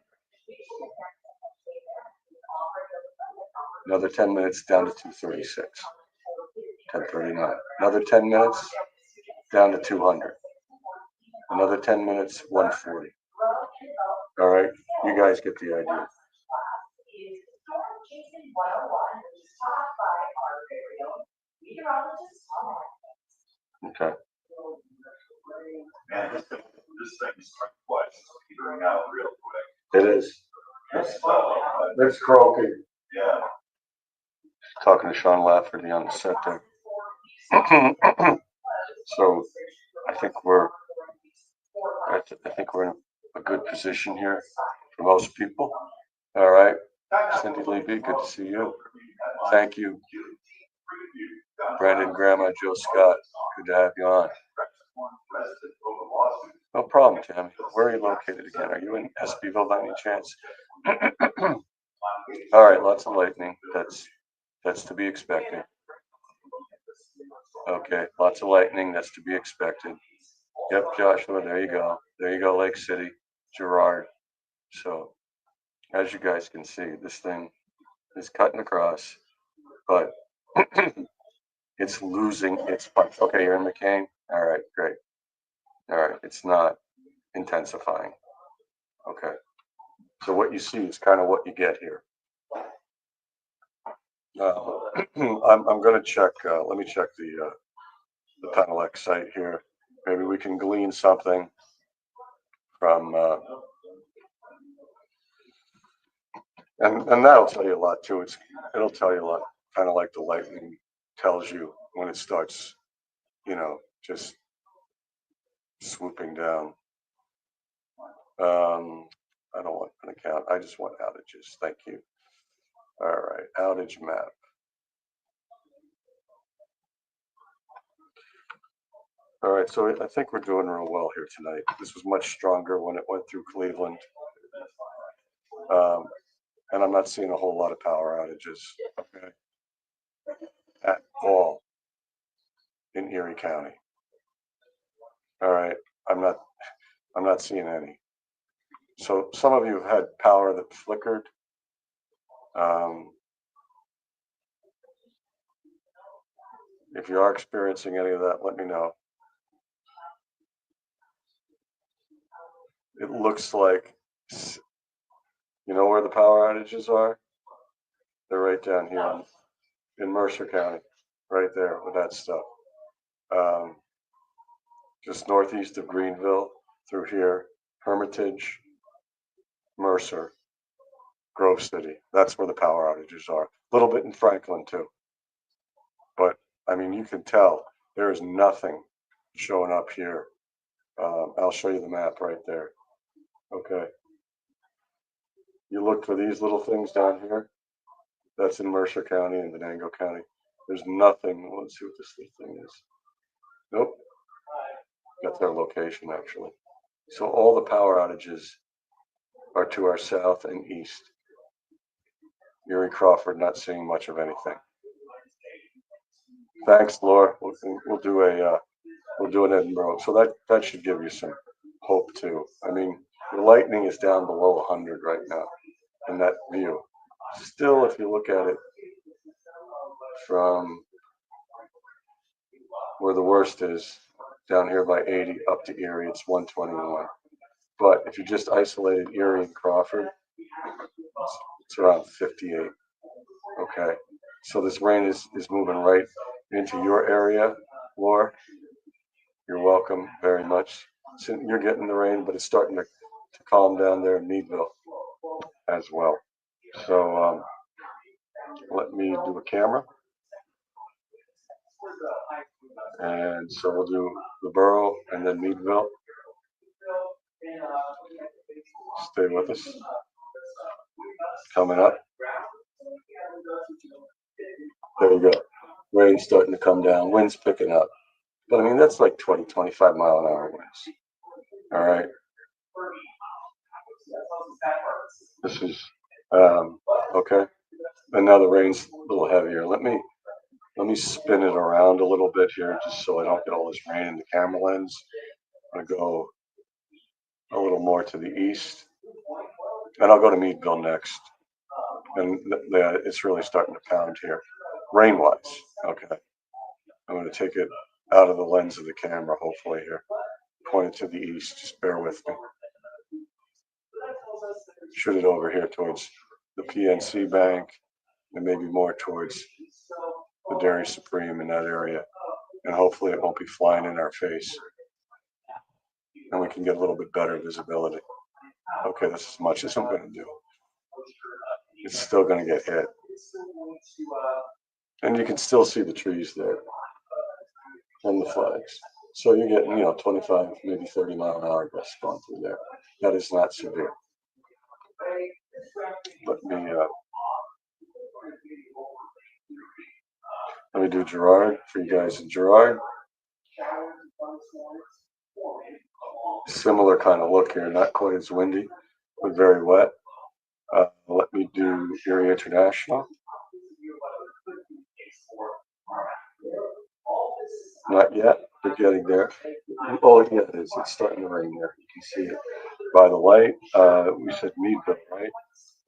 A: Another 10 minutes down to 236. 1039. Another 10 minutes down to 200. Another 10 minutes, 140. All right, you guys get the idea. Okay.
D: Man, this thing's petering out real quick.
A: It is. It's croaking.
D: Yeah.
A: Talking to Sean Lafferty on the set there. So I think we're I think we're in a good position here for most people. All right. Cindy Levy, good to see you. Thank you. Brandon, Grandma, Joe Scott, good to have you on. No problem, Tammy. Where are you located again? Are you in SBville by any chance? All right, lots of lightning. That's to be expected. Okay, lots of lightning. That's to be expected. Yep, Joshua. There you go. There you go, Lake City, Girard. So, as you guys can see, this thing is cutting across, but it's losing its punch. Okay, you're in McCain. All right, great. All right, it's not intensifying. Okay, so what you see is kind of what you get here. I'm going to check. Let me check the Penelec site here. Maybe we can glean something from, and that'll tell you a lot too. It'll tell you a lot, kind of like the lightning tells you when it starts, just swooping down. I don't want an account. I just want outages. Thank you. All right, outage map. All right, so I think we're doing real well here tonight. This was much stronger when it went through Cleveland. And I'm not seeing a whole lot of power outages, okay, at all in Erie County. All right, I'm not seeing any. So some of you have had power that flickered. If you are experiencing any of that, let me know. It looks like, you know where the power outages are? They're right down here in Mercer County, right there with that stuff. Just northeast of Greenville through here, Hermitage, Mercer, Grove City. That's where the power outages are. A little bit in Franklin too. But I mean, you can tell there is nothing showing up here. I'll show you the map right there. Okay. You look for these little things down here. That's in Mercer County and Venango County. There's nothing. Let's see what this little thing is. Nope. That's our location actually. So all the power outages are to our south and east. Erie Crawford not seeing much of anything. Thanks, Laura. We'll do an Edinburgh. So that should give you some hope too. I mean, the lightning is down below 100 right now in that view. Still, if you look at it from where the worst is, down here by 80 up to Erie, it's 121. But if you just isolated Erie and Crawford, it's around 58. Okay, so this rain is moving right into your area, Laura. You're welcome very much. So you're getting the rain, but it's starting to calm down there in Meadville as well. So let me do a camera. And so we'll do the borough and then Meadville. Stay with us. Coming up. There you go. Rain's starting to come down. Wind's picking up. But I mean, that's like 20, 25 mile an hour winds. All right. This is, okay. And now the rain's a little heavier. Let me spin it around a little bit here just so I don't get all this rain in the camera lens. I'm gonna go a little more to the east. And I'll go to Meadville next. And it's really starting to pound here, rain-wise. Okay. I'm going to take it out of the lens of the camera, hopefully here. Point it to the east. Just bear with me. Shoot it over here towards the PNC Bank and maybe more towards the Dairy Supreme in that area. And hopefully it won't be flying in our face. And we can get a little bit better visibility. Okay, that's as much as I'm going to do. It's still going to get hit. And you can still see the trees there and the flags. So you're getting, 25, maybe 30-mile-an-hour gusts going through there. That is not severe. Let me do Gerard for you guys in Gerard. Similar kind of look here, not quite as windy, but very wet. Let me do Erie International. Not yet, but getting there. Oh, yeah, it is. It's starting to rain there. You can see it by the light. We said Meadville, right?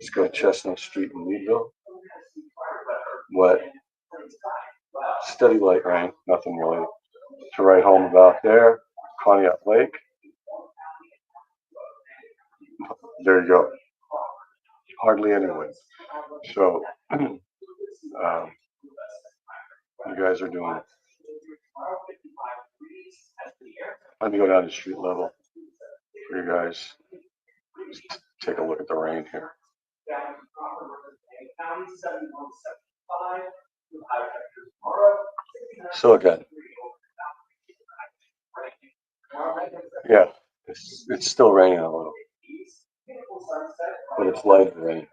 A: Let's go to Chestnut Street in Meadville. Wet. Steady light rain. Nothing really to write home about there. Conneaut Lake. There you go. Hardly any wind. So, you guys are doing it. Let me go down to street level for you guys. Just take a look at the rain here. So again, yeah, it's still raining a little, but it's light rain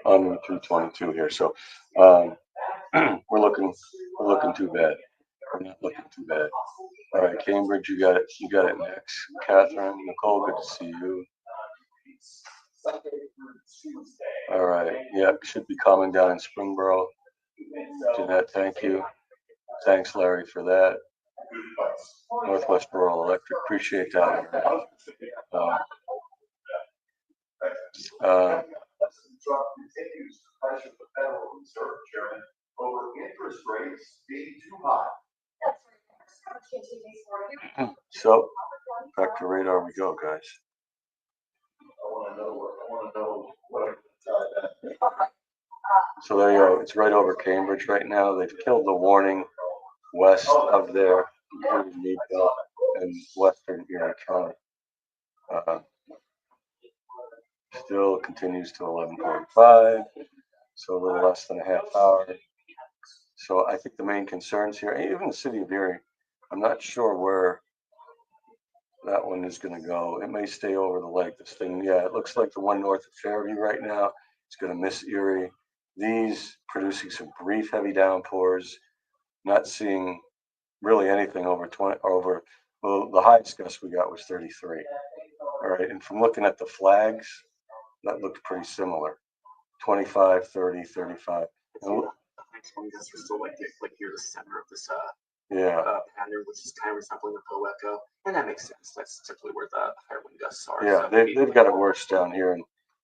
A: on Route 322 here. So we're looking too bad. We're not looking too bad. All right, Cambridge, you got it next. Catherine, Nicole, good to see you. All right, yeah, should be calming down in Springboro. Jeanette, thank you. Thanks, Larry, for that. Northwest Rural Electric, appreciate that. So back to radar we go, guys. So there you go. It's right over Cambridge right now. They've killed the warning west of there, including Meadville and western Erie County. Still continues to 11:45, so a little less than a half hour. So I think the main concerns here, even the city of Erie, I'm not sure where that one is going to go. It may stay over the lake. This thing, yeah, it looks like the one north of Fairview right now. It's going to miss Erie. These producing some brief heavy downpours. Not seeing really anything over 20. Well, the highest gust we got was 33. All right, and from looking at the flags, that looked pretty similar. 25, 30, 35.
C: That's still like near the center of this pattern, which is kind of resembling a Poeco, and that makes sense. That's typically where the higher wind gusts are.
A: Yeah, so they've got it worse down here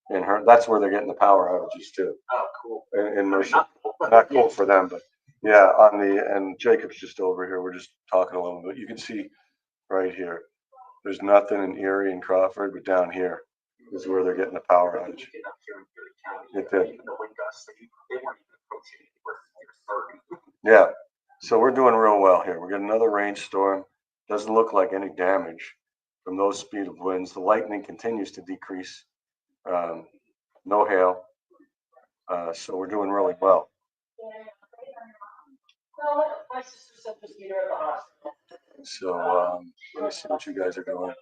A: in her. That's where they're getting the power outages too.
C: Oh, cool.
A: In Mercer, not cool for them, but yeah, and Jacob's just over here. We're just talking a little bit. You can see right here. There's nothing in Erie and Crawford, but down here is where they're getting the power outage. It did. Yeah, so we're doing real well here. We're getting another rainstorm. Doesn't look like any damage from those speed of winds. The lightning continues to decrease. No hail. So we're doing really well. So let me see what you guys are doing.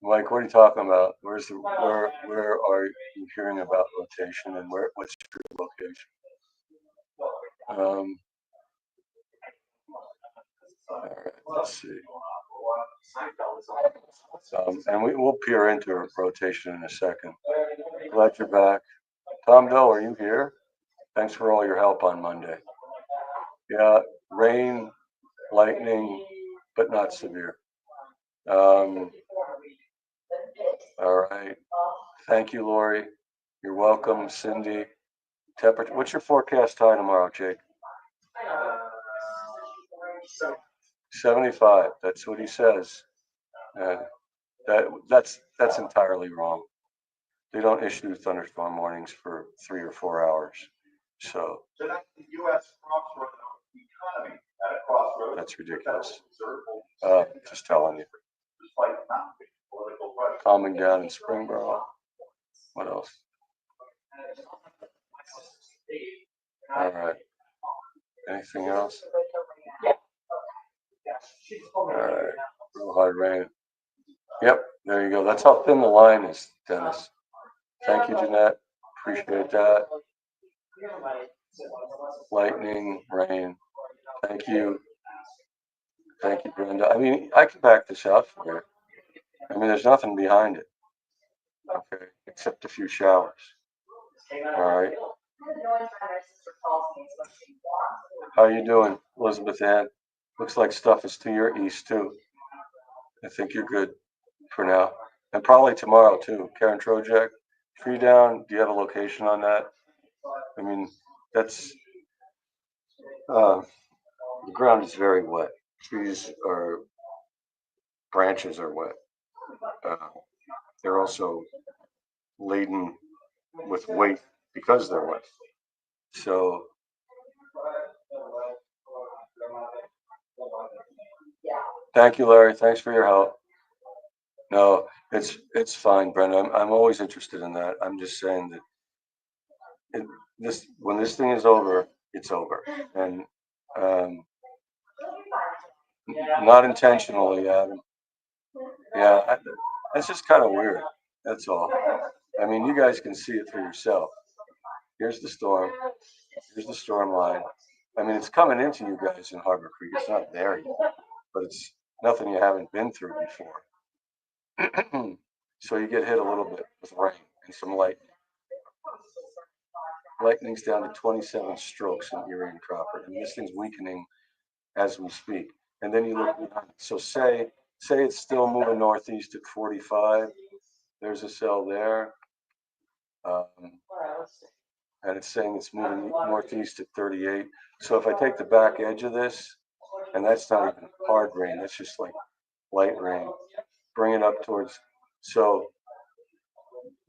A: Mike, what are you talking about? Where are you hearing about rotation, and what's your location? All right, let's see. And we'll peer into rotation in a second. Glad you're back. Tom Doe, are you here? Thanks for all your help on Monday. Yeah, rain, lightning, but not severe. All right. Thank you, Lori. You're welcome, Cindy. Temperature. What's your forecast high tomorrow, Jake? 75. That's what he says. That's entirely wrong. They don't issue thunderstorm warnings for 3 or 4 hours. So that's ridiculous. Just telling you. Calming down in Springboro. What else? All right. Anything else? Alright, real hard rain. Yep, there you go. That's how thin the line is, Dennis. Thank you, Jeanette. Appreciate that. Lightning, rain. Thank you. Thank you, Brenda. I mean, I can back this up for you. I mean, there's nothing behind it. Okay, except a few showers. All right. How you doing, Elizabeth Ann? Looks like stuff is to your east too. I think you're good for now. And probably tomorrow too. Karen Trojak, tree down. Do you have a location on that? I mean, that's the ground is very wet. Trees are branches are wet. They're also laden with weight because they're wet. So thank you, Larry. Thanks for your help. No, it's fine, Brenda. I'm always interested in that. I'm just saying that when this thing is over, it's over, and not intentionally, Adam. Yeah, it's just kind of weird. That's all. I mean, you guys can see it for yourself. Here's the storm. Here's the storm line. I mean, it's coming into you guys in Harbor Creek. It's not there yet, but it's nothing you haven't been through before. So you get hit a little bit with rain and some lightning. Lightning's down to 27 strokes in Erie and Crawford, and this thing's weakening as we speak. And then you look behind. So say it's still moving northeast at 45. There's a cell there. And it's saying it's moving northeast at 38. So if I take the back edge of this, and that's not even hard rain, that's just like light rain, bring it up towards, so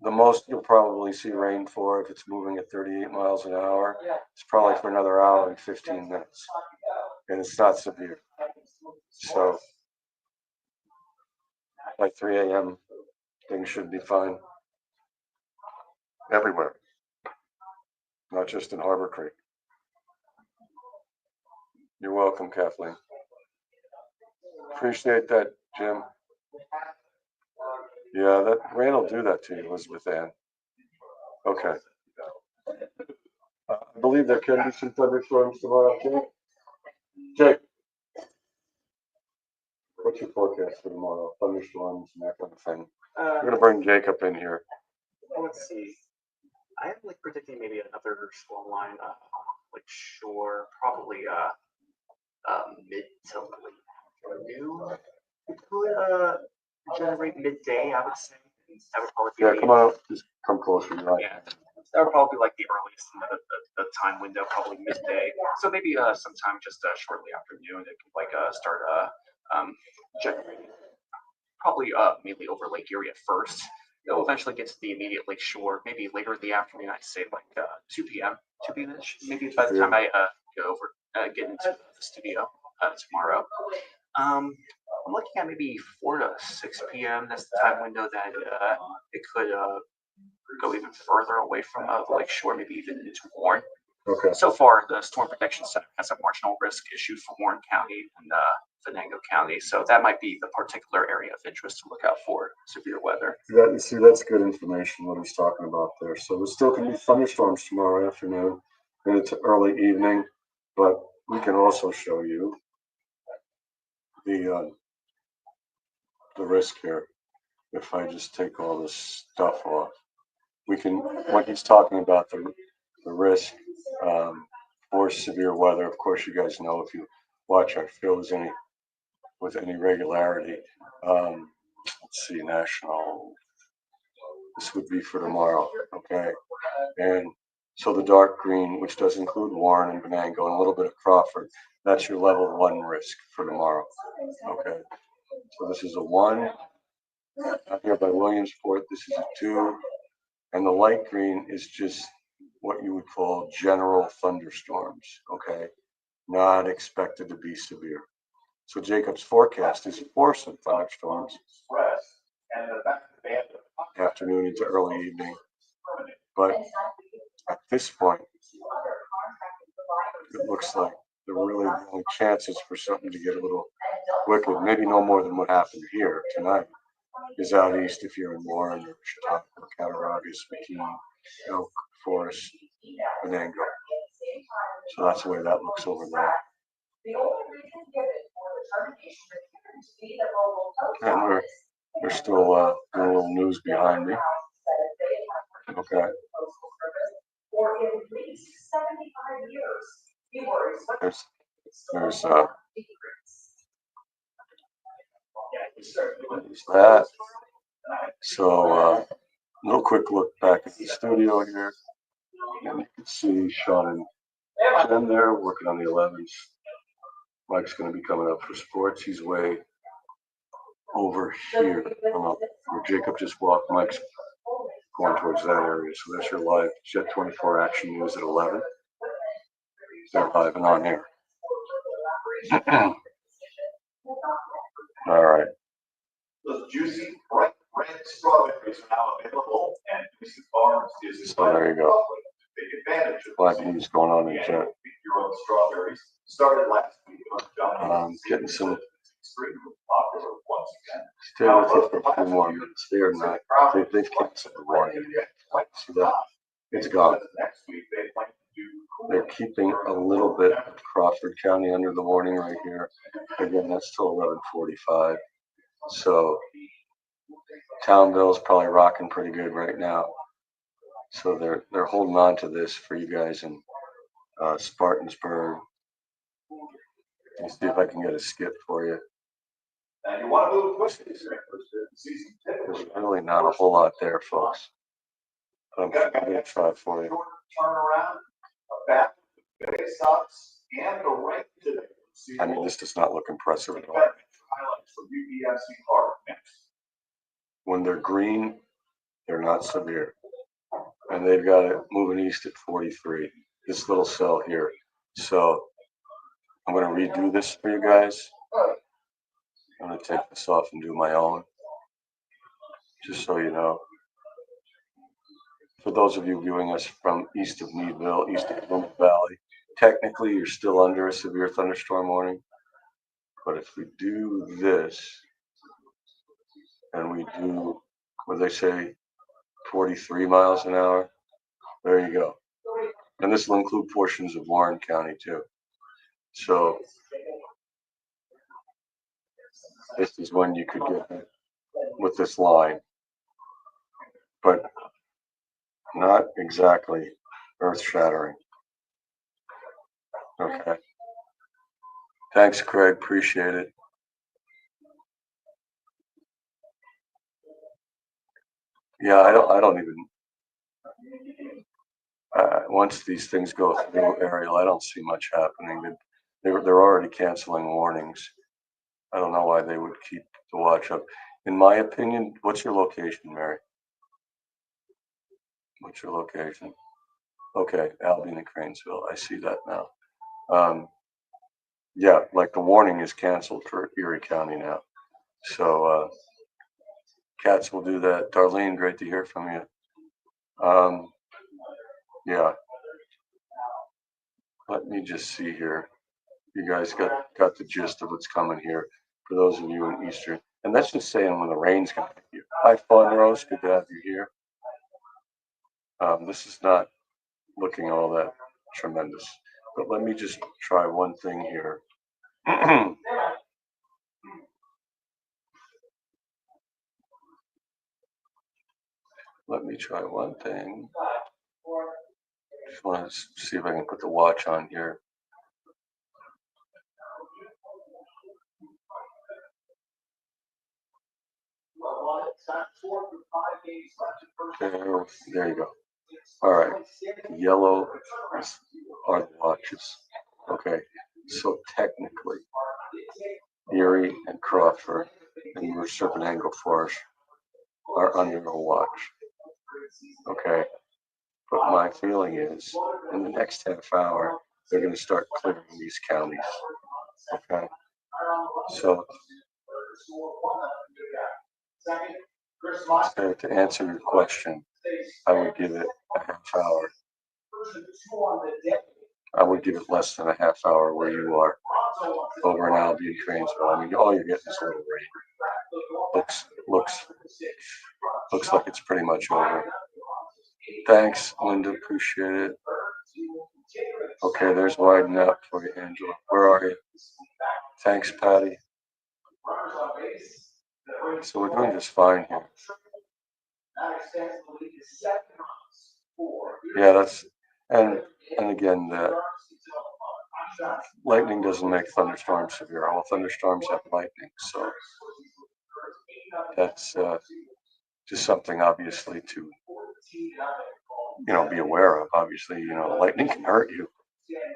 A: the most you'll probably see rain for if it's moving at 38 miles an hour, it's probably for another hour and 15 minutes. And it's not severe. So by 3 a.m., things should be fine everywhere, not just in Harbor Creek. You're welcome, Kathleen. Appreciate that, Jim. Yeah, that rain will do that to you, Elizabeth Ann. Okay. I believe there can be some thunderstorms tomorrow, Jake. Jake, what's your forecast for tomorrow? Thunderstorms and that kind of thing. We're gonna bring Jacob in here.
C: Let's see. I am like predicting maybe another storm line, like shore, probably mid to late afternoon. It could generate midday, I would say. That would probably be
A: come on, just come closer. Right.
C: Yeah, that would probably be like the earliest in the time window, probably midday. So maybe sometime just shortly after noon, it could like start generating. Probably mainly over Lake Erie at first. It'll eventually get to the immediate lake shore, maybe later in the afternoon. I'd say like 2 p.m. 2 p.m. Maybe by the time I get into the studio tomorrow. I'm looking at maybe 4 to 6 p.m. That's the time window that it could go even further away from the lake shore, maybe even into Warren.
A: Okay.
C: So far, the Storm Protection Center has a marginal risk issued for Warren County and Venango County, so that might be the particular area of interest to look out for severe weather.
A: You see, that's good information, what he's talking about there. So there still can be thunderstorms tomorrow afternoon and it's early evening, but we can also show you the risk here. If I just take all this stuff off, we can, when he's talking about the risk for severe weather, of course, you guys know if you watch our shows with any regularity. Let's see, national. This would be for tomorrow, okay? And so the dark green, which does include Warren and Venango and a little bit of Crawford, that's your level 1 risk for tomorrow, okay? So this is a 1. Out here by Williamsport, this is a 2. And the light green is just what you would call general thunderstorms, okay? Not expected to be severe. So Jacob's forecast is 4 some thunderstorms, afternoon into early evening. But at this point, it looks like the really only chances for something to get a little wicked, maybe no more than what happened here tonight, is out east if you're in Warren or Chautauqua, Cattaraugus, McKean, Elk, Forest, Venango. So that's the way that looks over there. And we're still doing a little news behind me. Okay. There's that. So real quick look back at the studio here, and you can see Sean and Jen there working on the 11s. Mike's going to be coming up for sports. He's way over here. Where Jacob just walked. Mike's going towards that area. So there's your live Jet 24 Action News at 11. They're live and on here. All right.
D: Those juicy, bright red strawberries are now available, and Juicy Farms is
A: So there you go.
D: take advantage of
A: Live news going on in Jet.
D: your own strawberries. Started last week on
A: Getting some.
D: extremely popular once again.
A: Stay with us for a few more minutes. They're not. They've canceled the warning. See that? It's gone.
D: Next week they plan to do.
A: They're keeping a little bit of Crawford County under the warning right here. Again, that's till 11:45. So Townville's probably rocking pretty good right now. So they're holding on to this for you guys in Spartansburg. Let's see if I can get a skip for you.
D: And you want to move quickly.
A: There's really not a whole lot there, folks. I'm gonna try for you.
D: Short turnaround, a bat, base stops, and the right today.
A: I mean, this does not look impressive at all.
D: Highlights from UPMC Park next.
A: When they're green, they're not severe. And they've got it moving east at 43, this little cell here. So I'm going to redo this for you guys. I'm going to take this off and do my own, just so you know. For those of you viewing us from east of Meadville, east of Plymouth Valley, technically you're still under a severe thunderstorm warning. But if we do this, and we do, what do they say, 43 miles an hour, there you go. And this will include portions of Warren County too. So this is when you could get with this line, but not exactly earth shattering. Okay. Thanks, Craig. Appreciate it. Yeah, I don't even. Once these things go through Ariel, I don't see much happening. They're already canceling warnings. I don't know why they would keep the watch up. In my opinion, what's your location, Mary? What's your location? Okay, Albion and Cranesville. I see that now. Yeah, like the warning is canceled for Erie County now. So Cats will do that. Darlene, great to hear from you. Yeah. Let me just see here. You guys got the gist of what's coming here for those of you in Eastern. And that's just saying when the rain's going to hit you. Hi, Fun Rose. Good to have you here. This is not looking all that tremendous. But let me just try one thing here. Let me try one thing. Just want to see if I can put the watch on here. There you go. All right. Yellow are the watches. Okay. So technically, Erie and Crawford and Serpent Angle Forest are under a watch. Okay. But my feeling is in the next half hour, they're going to start clearing these counties. Okay. So to answer your question, I would give it a half hour. I would give it less than a half hour where you are. over in Albion, Cranesville. I mean, all you're getting is a little rain. Looks like it's pretty much over. Thanks, Linda. Appreciate it. Okay, there's widen up for you, Angela. Where are you? Thanks, Patty. So we're doing just fine here. Yeah, that's and again that lightning doesn't make thunderstorms severe. All thunderstorms have lightning, so that's just something obviously to be aware of. Obviously, lightning can hurt you,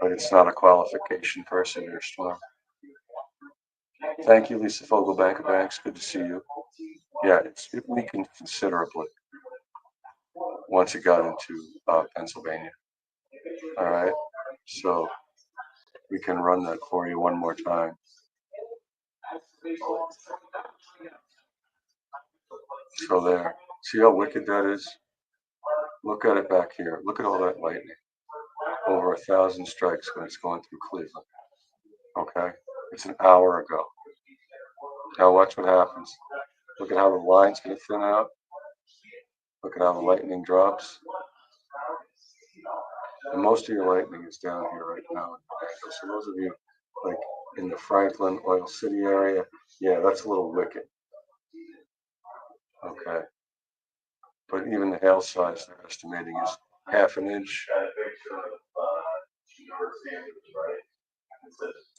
A: but it's not a qualification for a severe storm. Thank you, Lisa Fogel, Bank of Banks. Good to see you. Yeah, it weakened considerably once it got into Pennsylvania. All right, so we can run that for you one more time. So there. See how wicked that is? Look at it back here. Look at all that lightning. Over 1,000 strikes when it's going through Cleveland. Okay? It's an hour ago. Now watch what happens. Look at how the line's going to thin out. Look at how the lightning drops. And most of your lightning is down here right now. So those of you like in the Franklin, Oil City area, yeah, that's a little wicked. Okay. But even the hail size they're estimating is half an inch.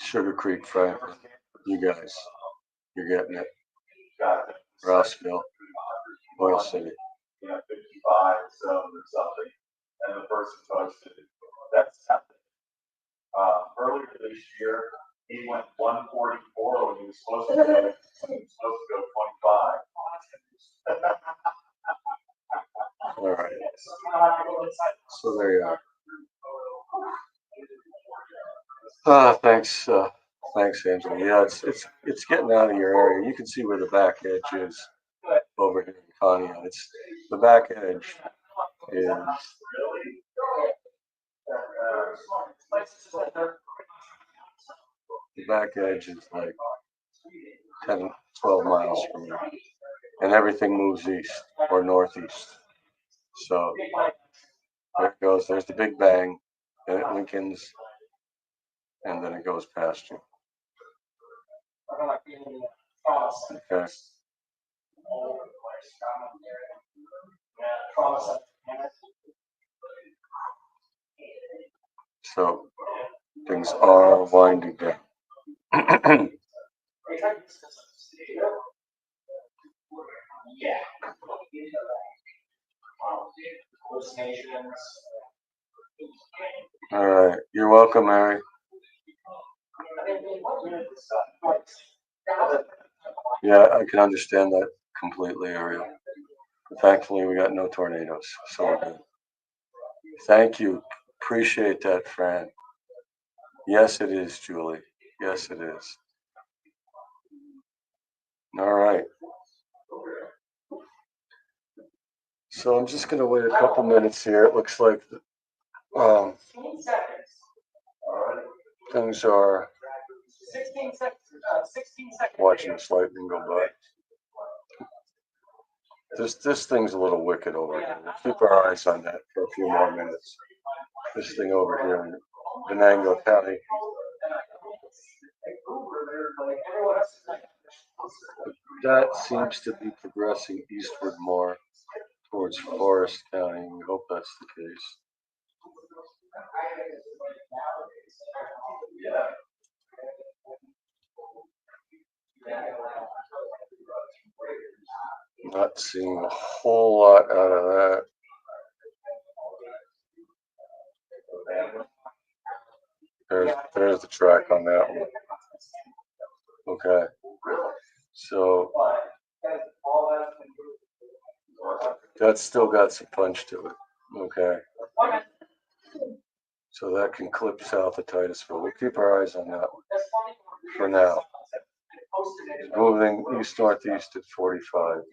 A: Sugar Creek, Franklin. You guys, you're getting it. Rossville, Oil City.
D: 55, or something, and the person posted that's happened. Earlier this year, he went 144 when he was supposed to go 25.
A: All right. So there you are. Thanks, Angela. Yeah, it's getting out of your area. You can see where the back edge is over here in Conneaut. It's the back edge is like 10, 12 miles from here, and everything moves east or northeast. So there it goes. There's the Big Bang, then it Lincoln's, and then it goes past you. Okay. So things are winding down. All right. You're welcome, Mary. Yeah, I can understand that completely, Ariel. But thankfully, we got no tornadoes, so we're good. Thank you. Appreciate that, Fran. Yes, it is, Julie. Yes, it is. All right. So I'm just going to wait a couple minutes here. It looks like things are watching this lightning go by. This thing's a little wicked over here. We'll keep our eyes on that for a few more minutes. This thing over here in Venango County. That seems to be progressing eastward more towards Forest County. We hope that's the case. Not seeing a whole lot out of that. There's the track on that one. Okay. So that's still got some punch to it. Okay. So that can clip south of Titusville. We'll keep our eyes on that one for now. Moving east northeast at 45.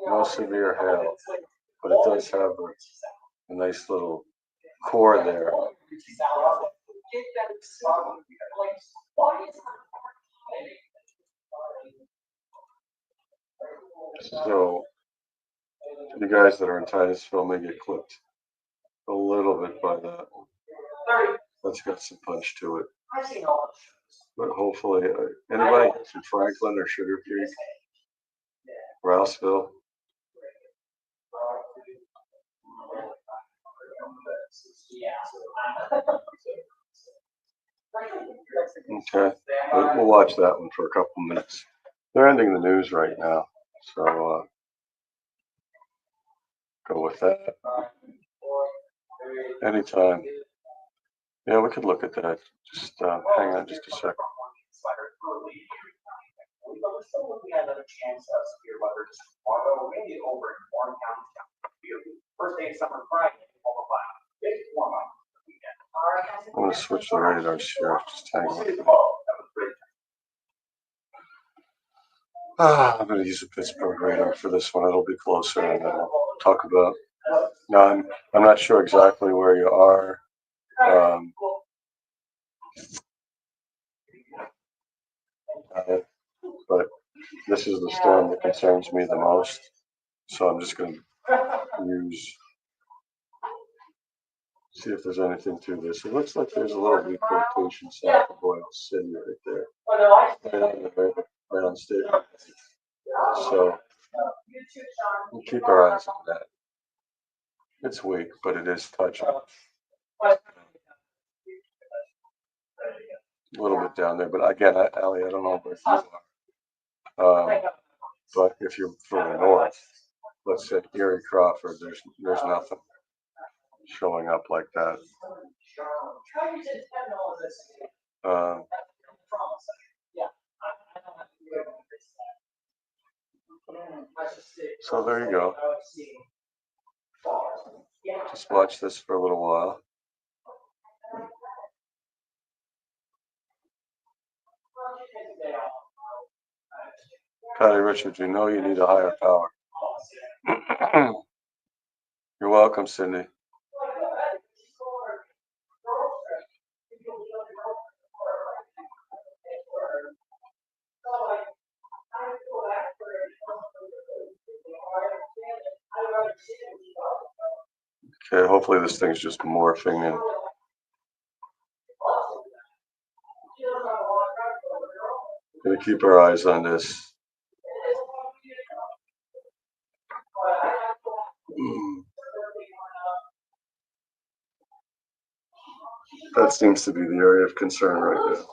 A: No severe hail, but it does have a nice little core there. So you guys that are in Titusville may get clipped a little bit by that. That's got some punch to it. But hopefully, anybody from Franklin or Sugar Creek, Rouseville? Okay, we'll watch that one for a couple minutes. They're ending the news right now, so go with that. Anytime. Yeah, we could look at that. Just hang on just a second. I'm going to switch the radars here. Just hang on. I'm going to use a Pittsburgh radar for this one. It'll be closer, and then I'll talk about. No, I'm not sure exactly where you are. But this is the storm that concerns me the most. So I'm just going to see if there's anything to this. It looks like there's a little weak rotation south of Oil City right there. Right on State. So we'll keep our eyes on that. It's weak, but it is touching. A little bit down there, but again, Allie, I don't know where you are. But if you're further north, let's say Erie Crawford, there's nothing showing up like that. So there you go. Just watch this for a little while. Connie Richards, you know you need a higher power. You're welcome, Cindy. Okay, hopefully this thing's just morphing and gonna keep our eyes on this. That seems to be the area of concern right now.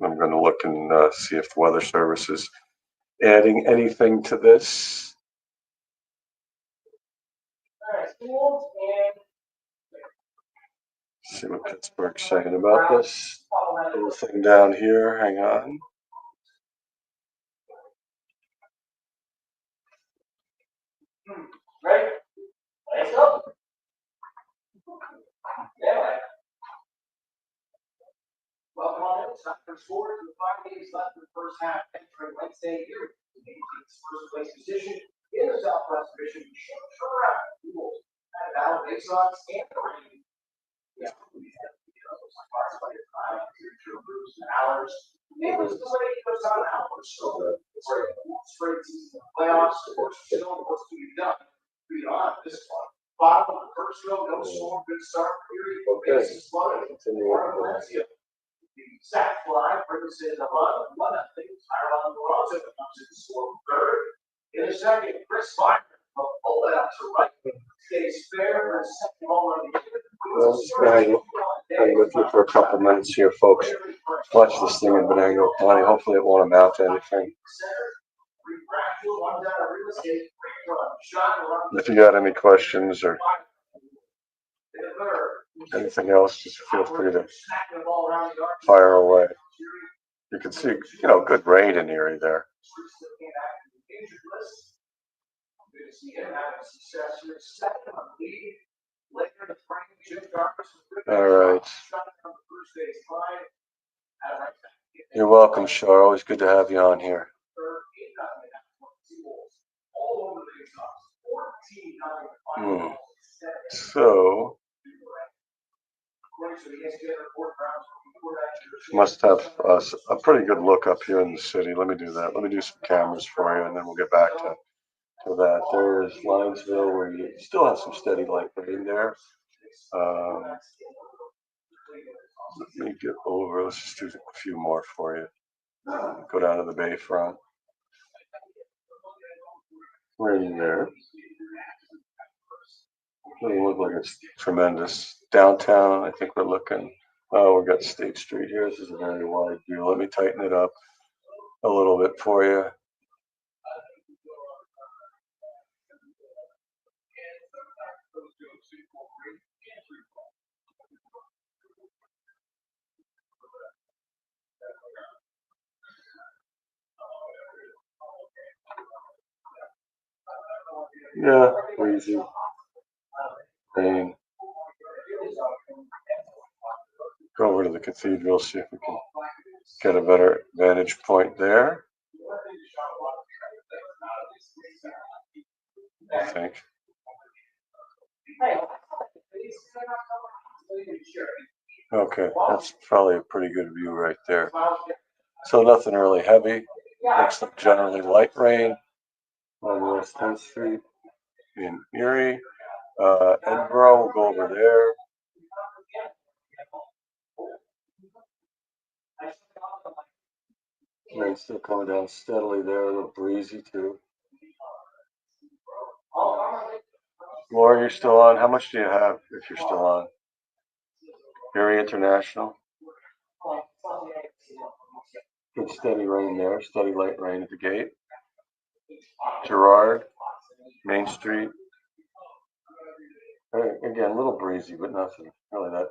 A: I'm going to look and see if the Weather Service is adding anything to this. See what Pittsburgh's saying about this little thing down here. Hang on.
E: Ready? Let's go. Yeah. Welcome on in. It's time for scores. With 5 days left in the first half, entering Wednesday here. The Yankees' first place position in the Southwest Division. Turn around. Eagles at Battle Big Sox and the Rain. Yeah. Hours. It was the way it goes on hours. So straight season playoffs, of course, still what's to be done. Beyond this one. Bottom of the first row, no score, good start.
A: Okay, continue on.
E: The sack fly brings in the run, 1-0. Tyrone Toronto comes in to score third. In a second, Chris Meyer will pull it out to right. Stays fair and second ball on the
A: I'm with you for a couple minutes here, folks. Watch this thing in Venango County. Hopefully it won't amount to anything. If you got any questions or anything else, just feel free to fire away. You can see, good rain in Erie there. All right. You're welcome, Shar. Always good to have you on here. So, must have a pretty good look up here in the city. Let me do that. Let me do some cameras for you, and then we'll get back to that. There's Linesville, where you still have some steady light rain there. Let me get over. Let's just do a few more for you. Go down to the Bayfront. Raining there. Doesn't look like it's tremendous. Downtown, I think we're looking. Oh, we've got State Street here. This is a very wide view. Let me tighten it up a little bit for you. Yeah, breezy. Rain. Go over to the cathedral, see if we can get a better vantage point there. I think. Okay, that's probably a pretty good view right there. So nothing really heavy. Looks like generally light rain on West 10th Street in Erie. Edinburgh, we'll go over there. Rain still coming down steadily there, a little breezy too. Laura, you're still on. How much do you have if you're still on? Erie International. Good steady rain there, steady light rain at the gate. Girard, Main Street. Again, a little breezy, but nothing really that.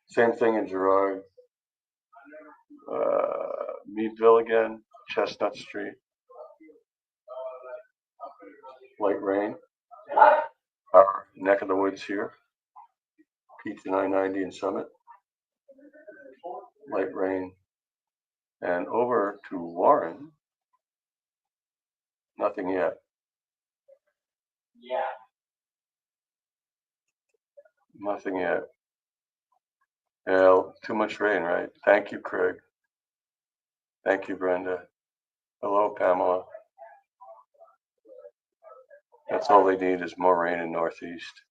A: Same thing in Girard. Meadville again, Chestnut Street. Light rain. Our neck of the woods here. Pizza 990 in Summit. Light rain. And over to Warren. Nothing yet. Nothing yet. Yeah, too much rain, right? Thank you, Craig. Thank you, Brenda. Hello, Pamela. That's all they need is more rain in Northeast.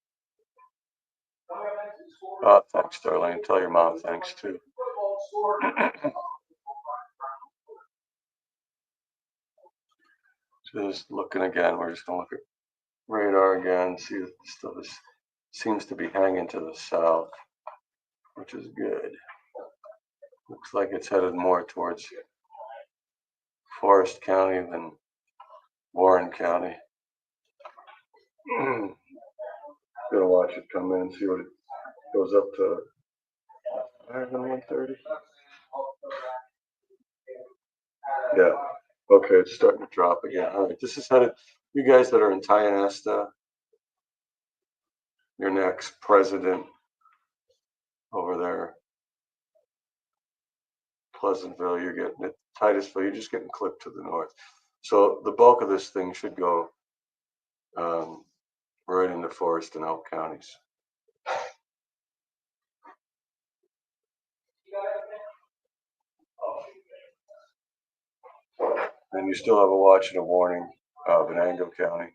A: Oh, thanks, Darlene. Tell your mom thanks, too. Just looking again. We're just going to look at radar again, see if still this seems to be hanging to the south, which is good. Looks like it's headed more towards Forest County than Warren County. Gonna watch it come in, see what it goes up to. Higher than 130. Yeah. Okay, it's starting to drop again. All right, this is headed. You guys that are in Tionesta, your next president over there. Pleasantville, you're getting it. Titusville, you're just getting clipped to the north. So the bulk of this thing should go right into Forest and Elk counties. And you still have a watch and a warning of Venango County.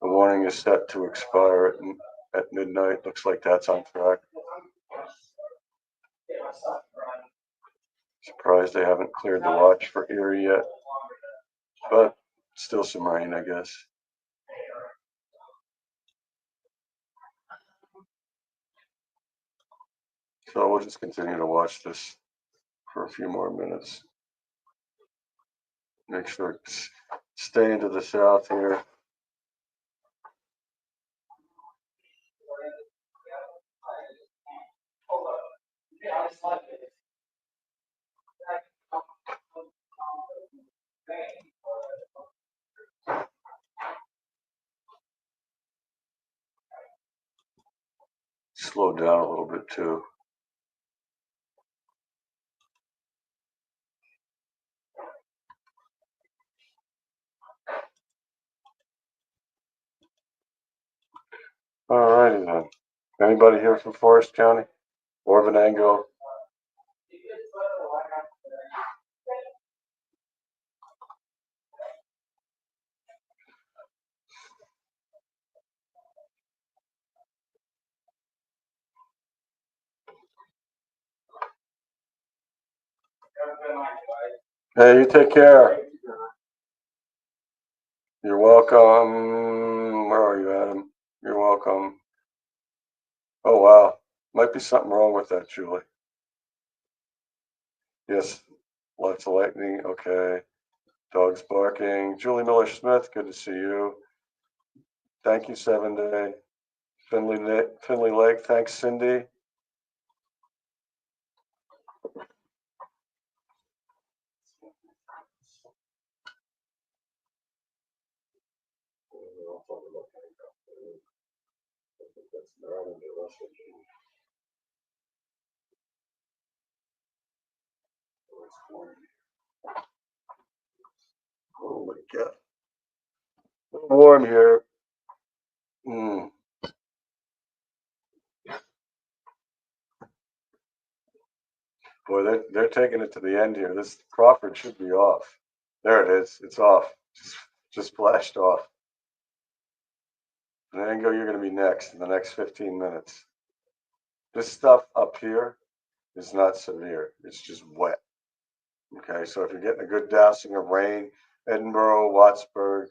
A: The warning is set to expire at midnight. Looks like that's on track. Surprised they haven't cleared the watch for Erie yet, but still some rain, I guess. So we'll just continue to watch this for a few more minutes. Make sure it's staying to the south here. Slow down a little bit too. Anybody here from Forest County or Venango? Hey, you take care. You're welcome. Where are you, Adam? You're welcome. Oh, wow. Might be something wrong with that, Julie. Yes, lots of lightning. Okay. Dogs barking. Julie Miller Smith, good to see you. Thank you, 7-Day. Finley Lake, thanks, Cindy. Oh my God. A little warm here. Boy, they're taking it to the end here. This Crawford should be off. There it is. It's off. Just flashed off. Mango, you're going to be next in the next 15 minutes. This stuff up here is not severe. It's just wet. Okay, so if you're getting a good dousing of rain, Edinburgh, Wattsburg,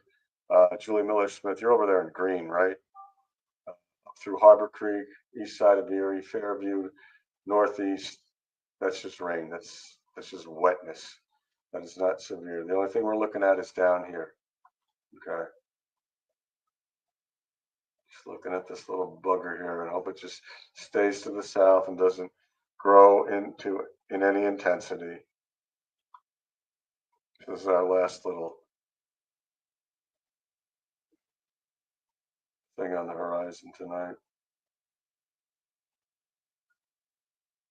A: Julie Miller Smith, you're over there in green, right? Through Harbor Creek, east side of Erie, Fairview, northeast. That's just rain. That's just wetness. That is not severe. The only thing we're looking at is down here. Okay. Just looking at this little bugger here and hope it just stays to the south and doesn't grow in any intensity. This is our last little thing on the horizon tonight.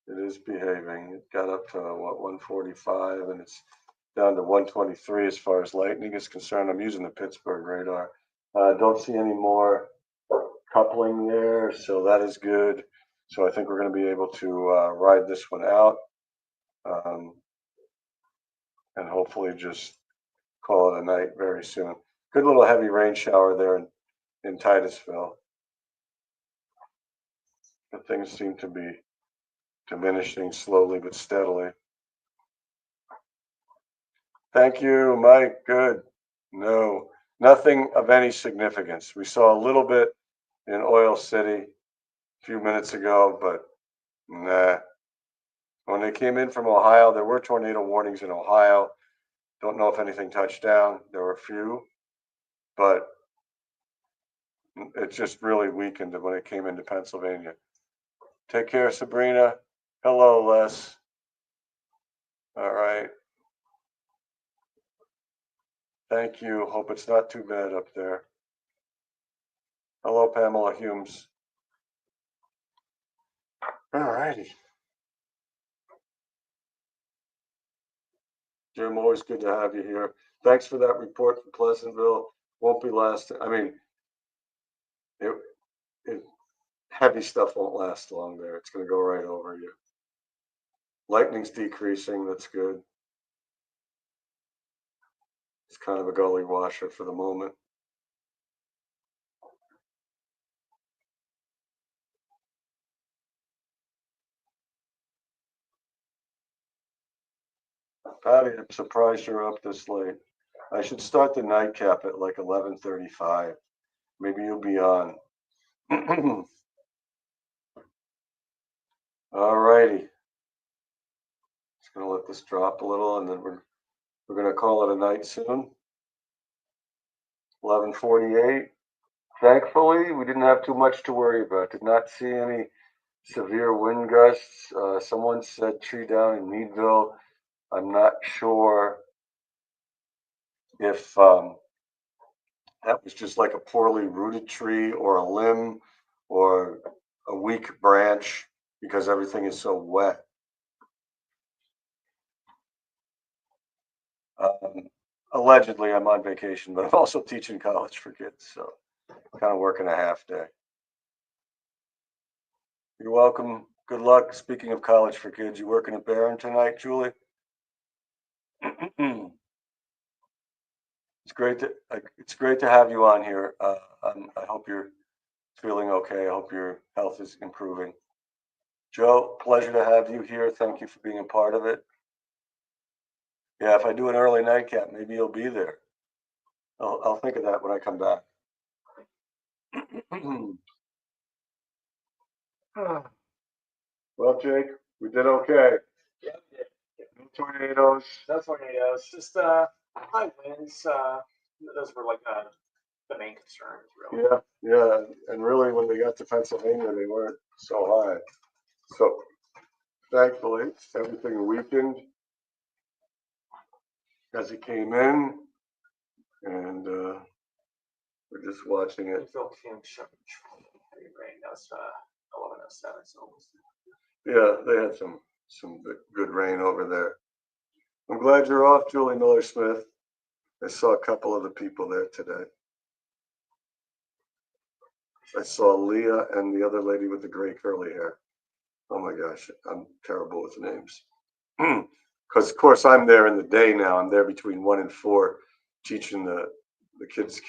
A: It is behaving. It got up to what, 145, and it's down to 123 as far as lightning is concerned. I'm using the Pittsburgh radar. Don't see any more coupling there, so that is good. So I think we're going to be able to ride this one out, and hopefully just call it a night very soon. Good little heavy rain shower there in Titusville. But things seem to be diminishing slowly but steadily. Thank you, Mike. Good. No, nothing of any significance. We saw a little bit in Oil City a few minutes ago, but nah. When they came in from Ohio, there were tornado warnings in Ohio. Don't know if anything touched down. There were a few, but it just really weakened when it came into Pennsylvania. Take care, Sabrina. Hello, Les. All right. Thank you. Hope it's not too bad up there. Hello, Pamela Humes. All righty. Jim, always good to have you here. Thanks for that report from Pleasantville. Won't be last. I mean, heavy stuff won't last long there. It's going to go right over you. Lightning's decreasing. That's good. It's kind of a gully washer for the moment. Patty, I'm surprised you're up this late. I should start the nightcap at like 11:35. Maybe you'll be on. All righty. Just gonna let this drop a little, and then we're gonna call it a night soon. 11:48. Thankfully, we didn't have too much to worry about. Did not see any severe wind gusts. Someone said tree down in Meadville. I'm not sure if that was just like a poorly rooted tree or a limb or a weak branch because everything is so wet. Allegedly, I'm on vacation, but I'm also teaching college for kids, so kind of working a half day. You're welcome. Good luck. Speaking of college for kids, you working at Barron tonight, Julie? It's great to have you on here. I hope you're feeling okay. I hope your health is improving. Joe, pleasure to have you here. Thank you for being a part of it. Yeah, if I do an early nightcap, maybe you'll be there. I'll think of that when I come back. Well, Jake, we did okay.
C: Yeah,
A: No tornadoes.
C: that's what it is. Just high winds. Those were like the main concerns, really.
A: Yeah, and really, when they got to Pennsylvania, they weren't so high. So, thankfully, everything weakened as it came in, and we're just watching it.
C: Phil Kim showed heavy rain. That was 11:07. So
A: Yeah, they had some good rain over there. I'm glad you're off, Julie Miller Smith. I saw a couple of the people there today. I saw Leah and the other lady with the gray curly hair. Oh my gosh, I'm terrible with names. Because of course I'm there in the day now. I'm there between 1 and 4, teaching the kids.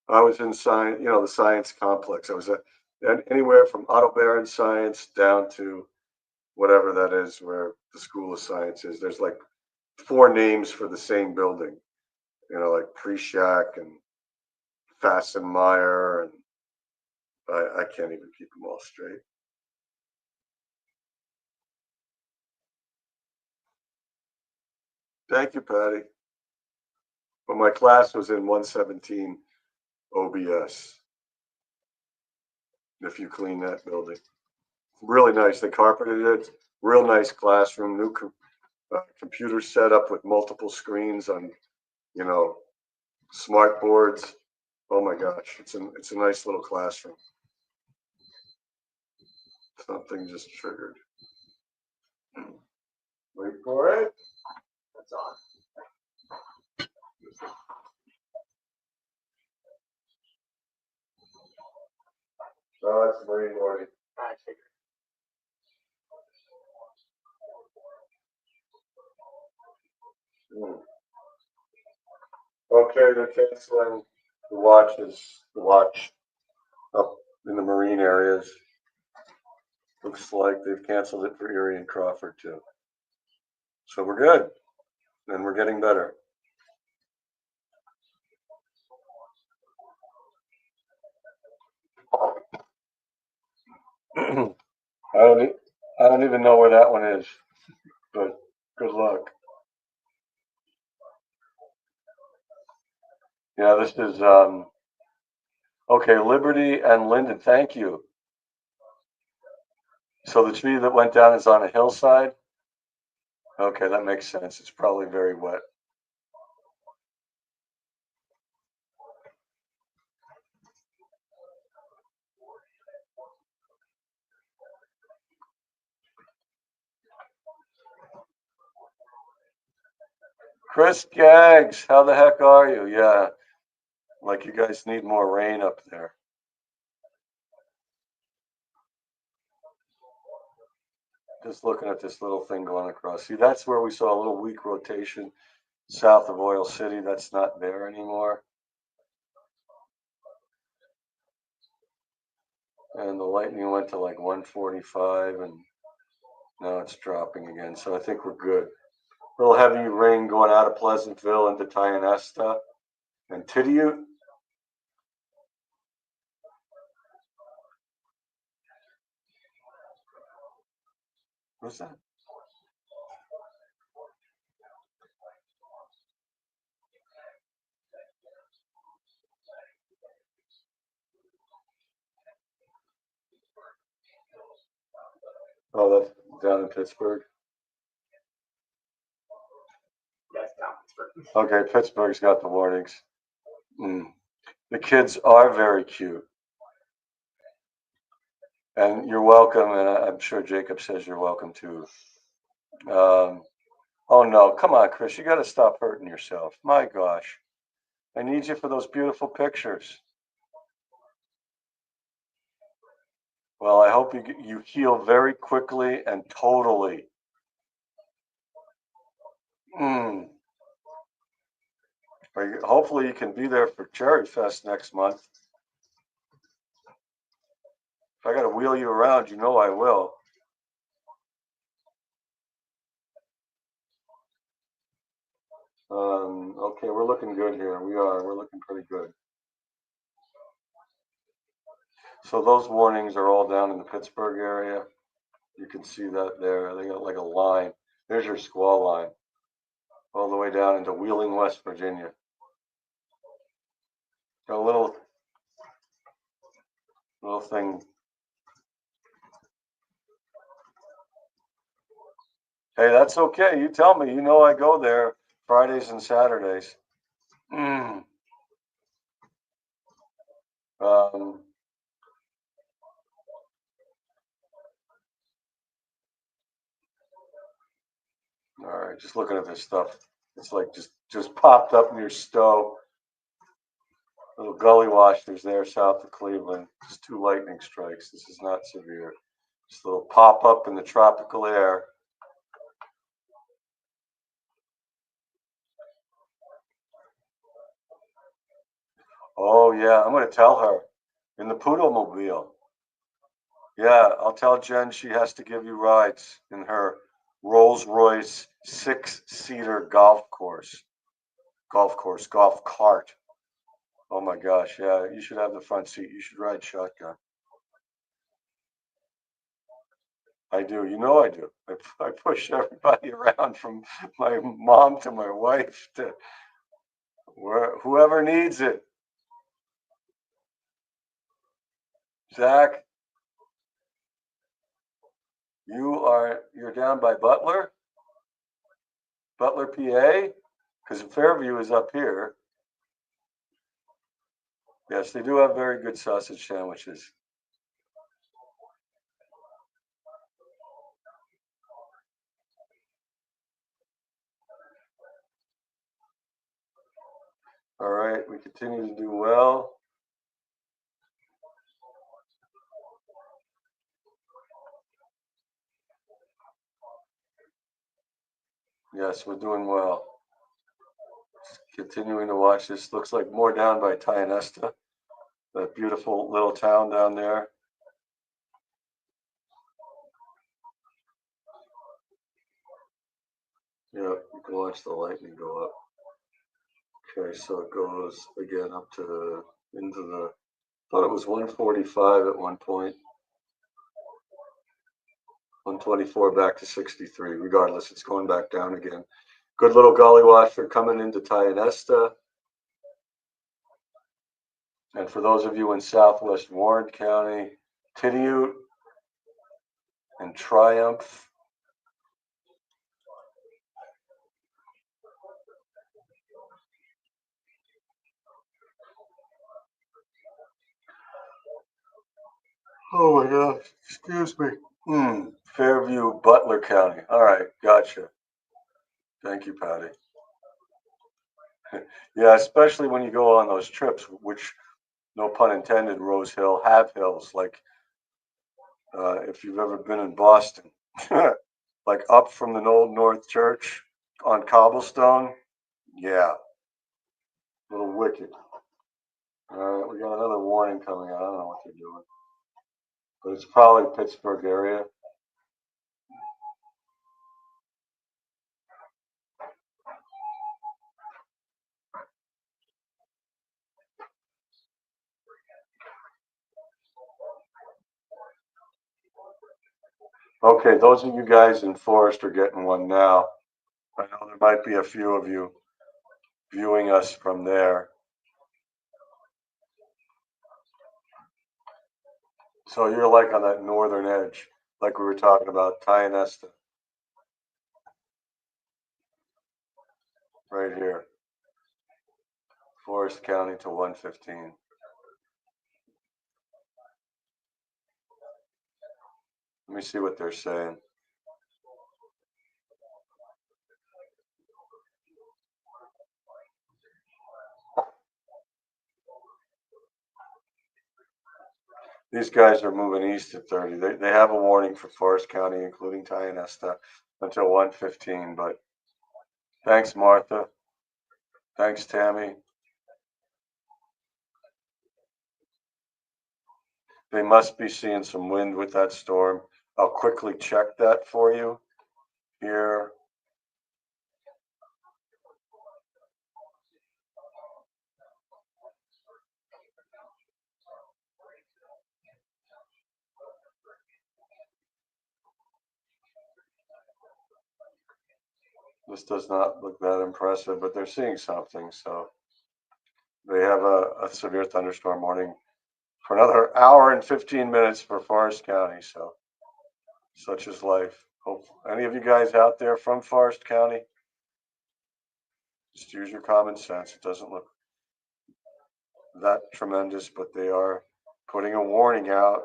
A: I was in science, the science complex. I was at anywhere from Otto Barron Science down to whatever that is, where the School of Science is. There's like 4 names for the same building, like Prishak and Fassenmeyer, and I can't even keep them all straight. Thank you, Patty. But my class was in 117 OBS. If you clean that building, really nice. They carpeted it. Real nice classroom. New computer setup with multiple screens on, smart boards. Oh my gosh, it's a nice little classroom. Something just triggered. Wait for it.
C: that's on.
A: Oh, it's Marine morning.
C: I figured.
A: Okay, they're canceling the watch up in the marine areas. Looks like they've canceled it for Erie and Crawford too. So we're good, and we're getting better. I don't even know where that one is, but good luck. Yeah, this is okay, Liberty and Linden, thank you. So the tree that went down is on a hillside? Okay, that makes sense. It's probably very wet. Chris Gags, how the heck are you? Yeah, like you guys need more rain up there. Just looking at this little thing going across. See, that's where we saw a little weak rotation south of Oil City. That's not there anymore. And the lightning went to like 145, and now it's dropping again. So I think we're good. A little heavy rain going out of Pleasantville into Tionesta and Tidiute. What's that? Oh, that's down in Pittsburgh.
C: Yeah, it's down Pittsburgh.
A: Okay, Pittsburgh's got the warnings. The kids are very cute. And you're welcome, and I'm sure Jacob says you're welcome too. Oh no, come on, Chris, you got to stop hurting yourself. My gosh, I need you for those beautiful pictures. Well, I hope you heal very quickly and totally. Hopefully you can be there for Cherry Fest next month. If I got to wheel you around, you know I will. Okay, we're looking good here. We're looking pretty good. So those warnings are all down in the Pittsburgh area. You can see that there. They got like a line. There's your squall line. All the way down into Wheeling, West Virginia. Got a little thing. Hey, that's okay. You tell me. You know I go there Fridays and Saturdays. All right, just looking at this stuff. It's like just popped up near Stowe. Little gully washers there south of Cleveland. Just 2 lightning strikes. This is not severe. Just a little pop up in the tropical air. Oh yeah, I'm gonna tell her in the Poodle Mobile. Yeah, I'll tell Jen she has to give you rides in her Rolls Royce 6-seater golf cart. Oh my gosh, yeah, you should have the front seat. You should ride shotgun. I do, you know I do. I push everybody around from my mom to my wife to whoever needs it. Zach, you're down by Butler, PA, because Fairview is up here. Yes, they do have very good sausage sandwiches. All right, we continue to do well. Yes, we're doing well. Continuing to watch this. Looks like more down by Tionesta, that beautiful little town down there. Yeah, you can watch the lightning go up. Okay, so it goes again up to into the, thought it was 145 at one point. 124 back to 63. Regardless, it's going back down again. Good little gully washer coming into Tionesta. And for those of you in southwest Warren County, Tidiute and Triumph. Oh my gosh, excuse me. Fairview, Butler County. All right, gotcha. Thank you, Patty. Yeah, especially when you go on those trips, which, no pun intended, Rose Hill have hills. Like if you've ever been in Boston, like up from the Old North Church on cobblestone. Yeah, a little wicked. All right, we got another warning coming out. I don't know what they're doing, but it's probably Pittsburgh area. Okay, those of you guys in Forest are getting one now. I know there might be a few of you viewing us from there. So you're like on that northern edge, like we were talking about, Tionesta. Right here. Forest County to 115. Let me see what they're saying. These guys are moving east at 30. They have a warning for Forest County, including Tionesta, until 1:15. But thanks, Martha. Thanks, Tammy. They must be seeing some wind with that storm. I'll quickly check that for you here. This does not look that impressive, but they're seeing something. So they have a severe thunderstorm warning for another hour and 15 minutes for Forest County. So such is life. Hope any of you guys out there from Forest County, just use your common sense. It doesn't look that tremendous, but they are putting a warning out.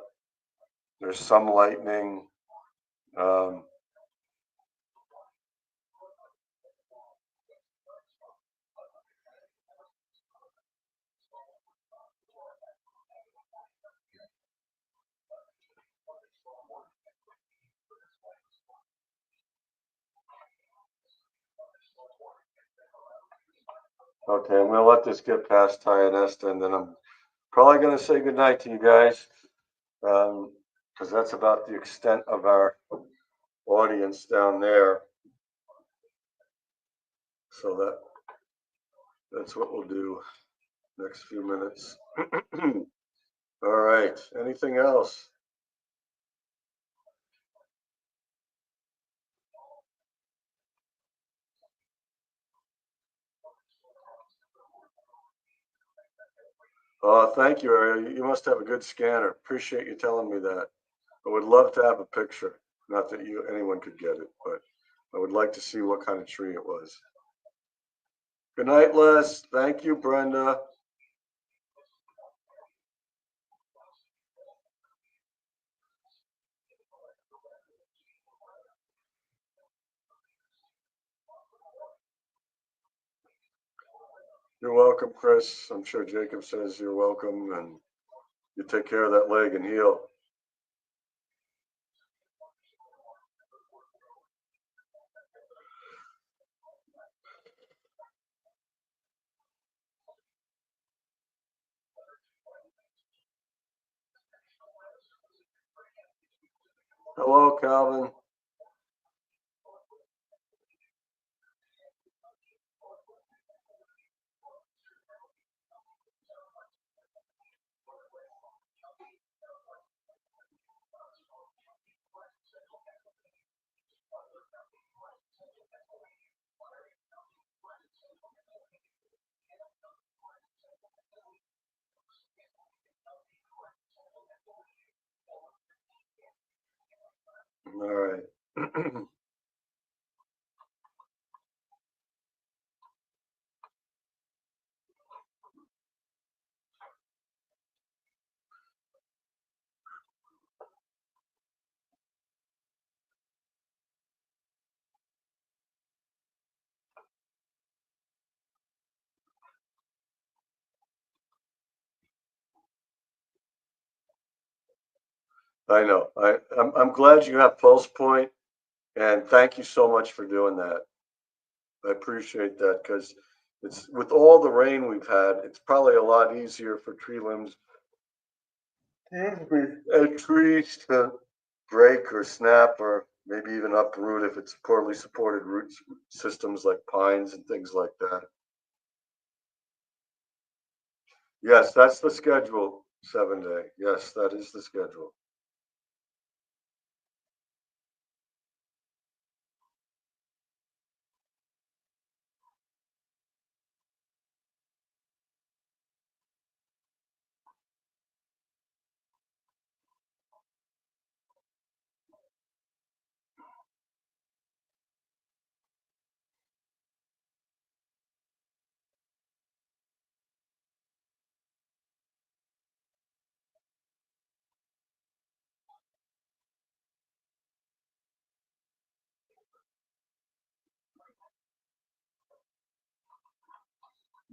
A: There's some lightning. Okay, I'm gonna let this get past Tionesta, and then I'm probably gonna say goodnight to you guys, because that's about the extent of our audience down there. So that's what we'll do next few minutes. All right. Anything else? Thank you, Ariel. You must have a good scanner. Appreciate you telling me that. I would love to have a picture. Not that anyone could get it, but I would like to see what kind of tree it was. Good night, Les. Thank you, Brenda. You're welcome, Chris. I'm sure Jacob says you're welcome, and you take care of that leg and heal. Hello, Calvin. All right. I know. I'm glad you have Pulse Point, and thank you so much for doing that. I appreciate that because it's with all the rain we've had, it's probably a lot easier for tree limbs and trees to break or snap or maybe even uproot if it's poorly supported root systems like pines and things like that. Yes, that's the schedule, 7 day. Yes, that is the schedule.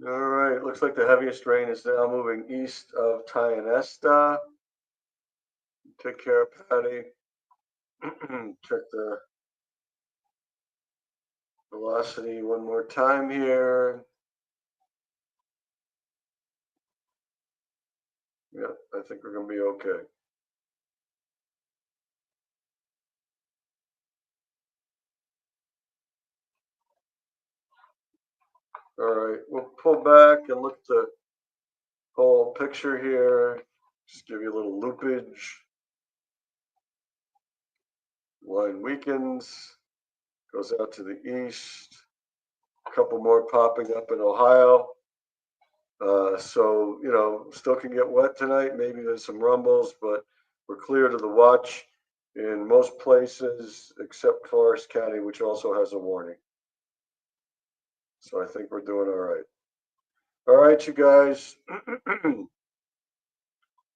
A: All right, looks like the heaviest rain is now moving east of Tionesta. Take care, Patty. Check the velocity one more time here. Yeah, I think we're going to be okay. All right, we'll pull back and look at the whole picture here. Just give you a little loopage. Line weakens, goes out to the east. A couple more popping up in Ohio. So, you know, still can get wet tonight. Maybe there's some rumbles, but we're clear to the watch in most places except Forest County, which also has a warning. So I think we're doing all right. All right, you guys.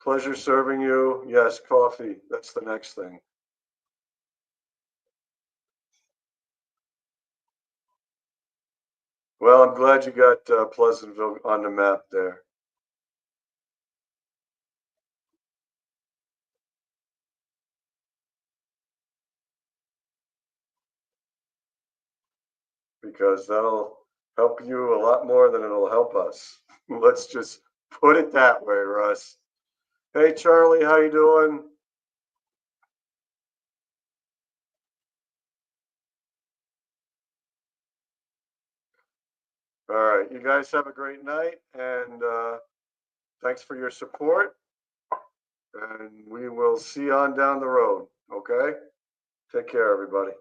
A: Pleasure serving you. Yes, coffee. That's the next thing. Well, I'm glad you got Pleasantville on the map there. Because that'll help you a lot more than it'll help us. Let's just put it that way, Russ. Hey, Charlie, how you doing? All right, you guys have a great night, and thanks for your support. And we will see you on down the road, okay? Take care, everybody.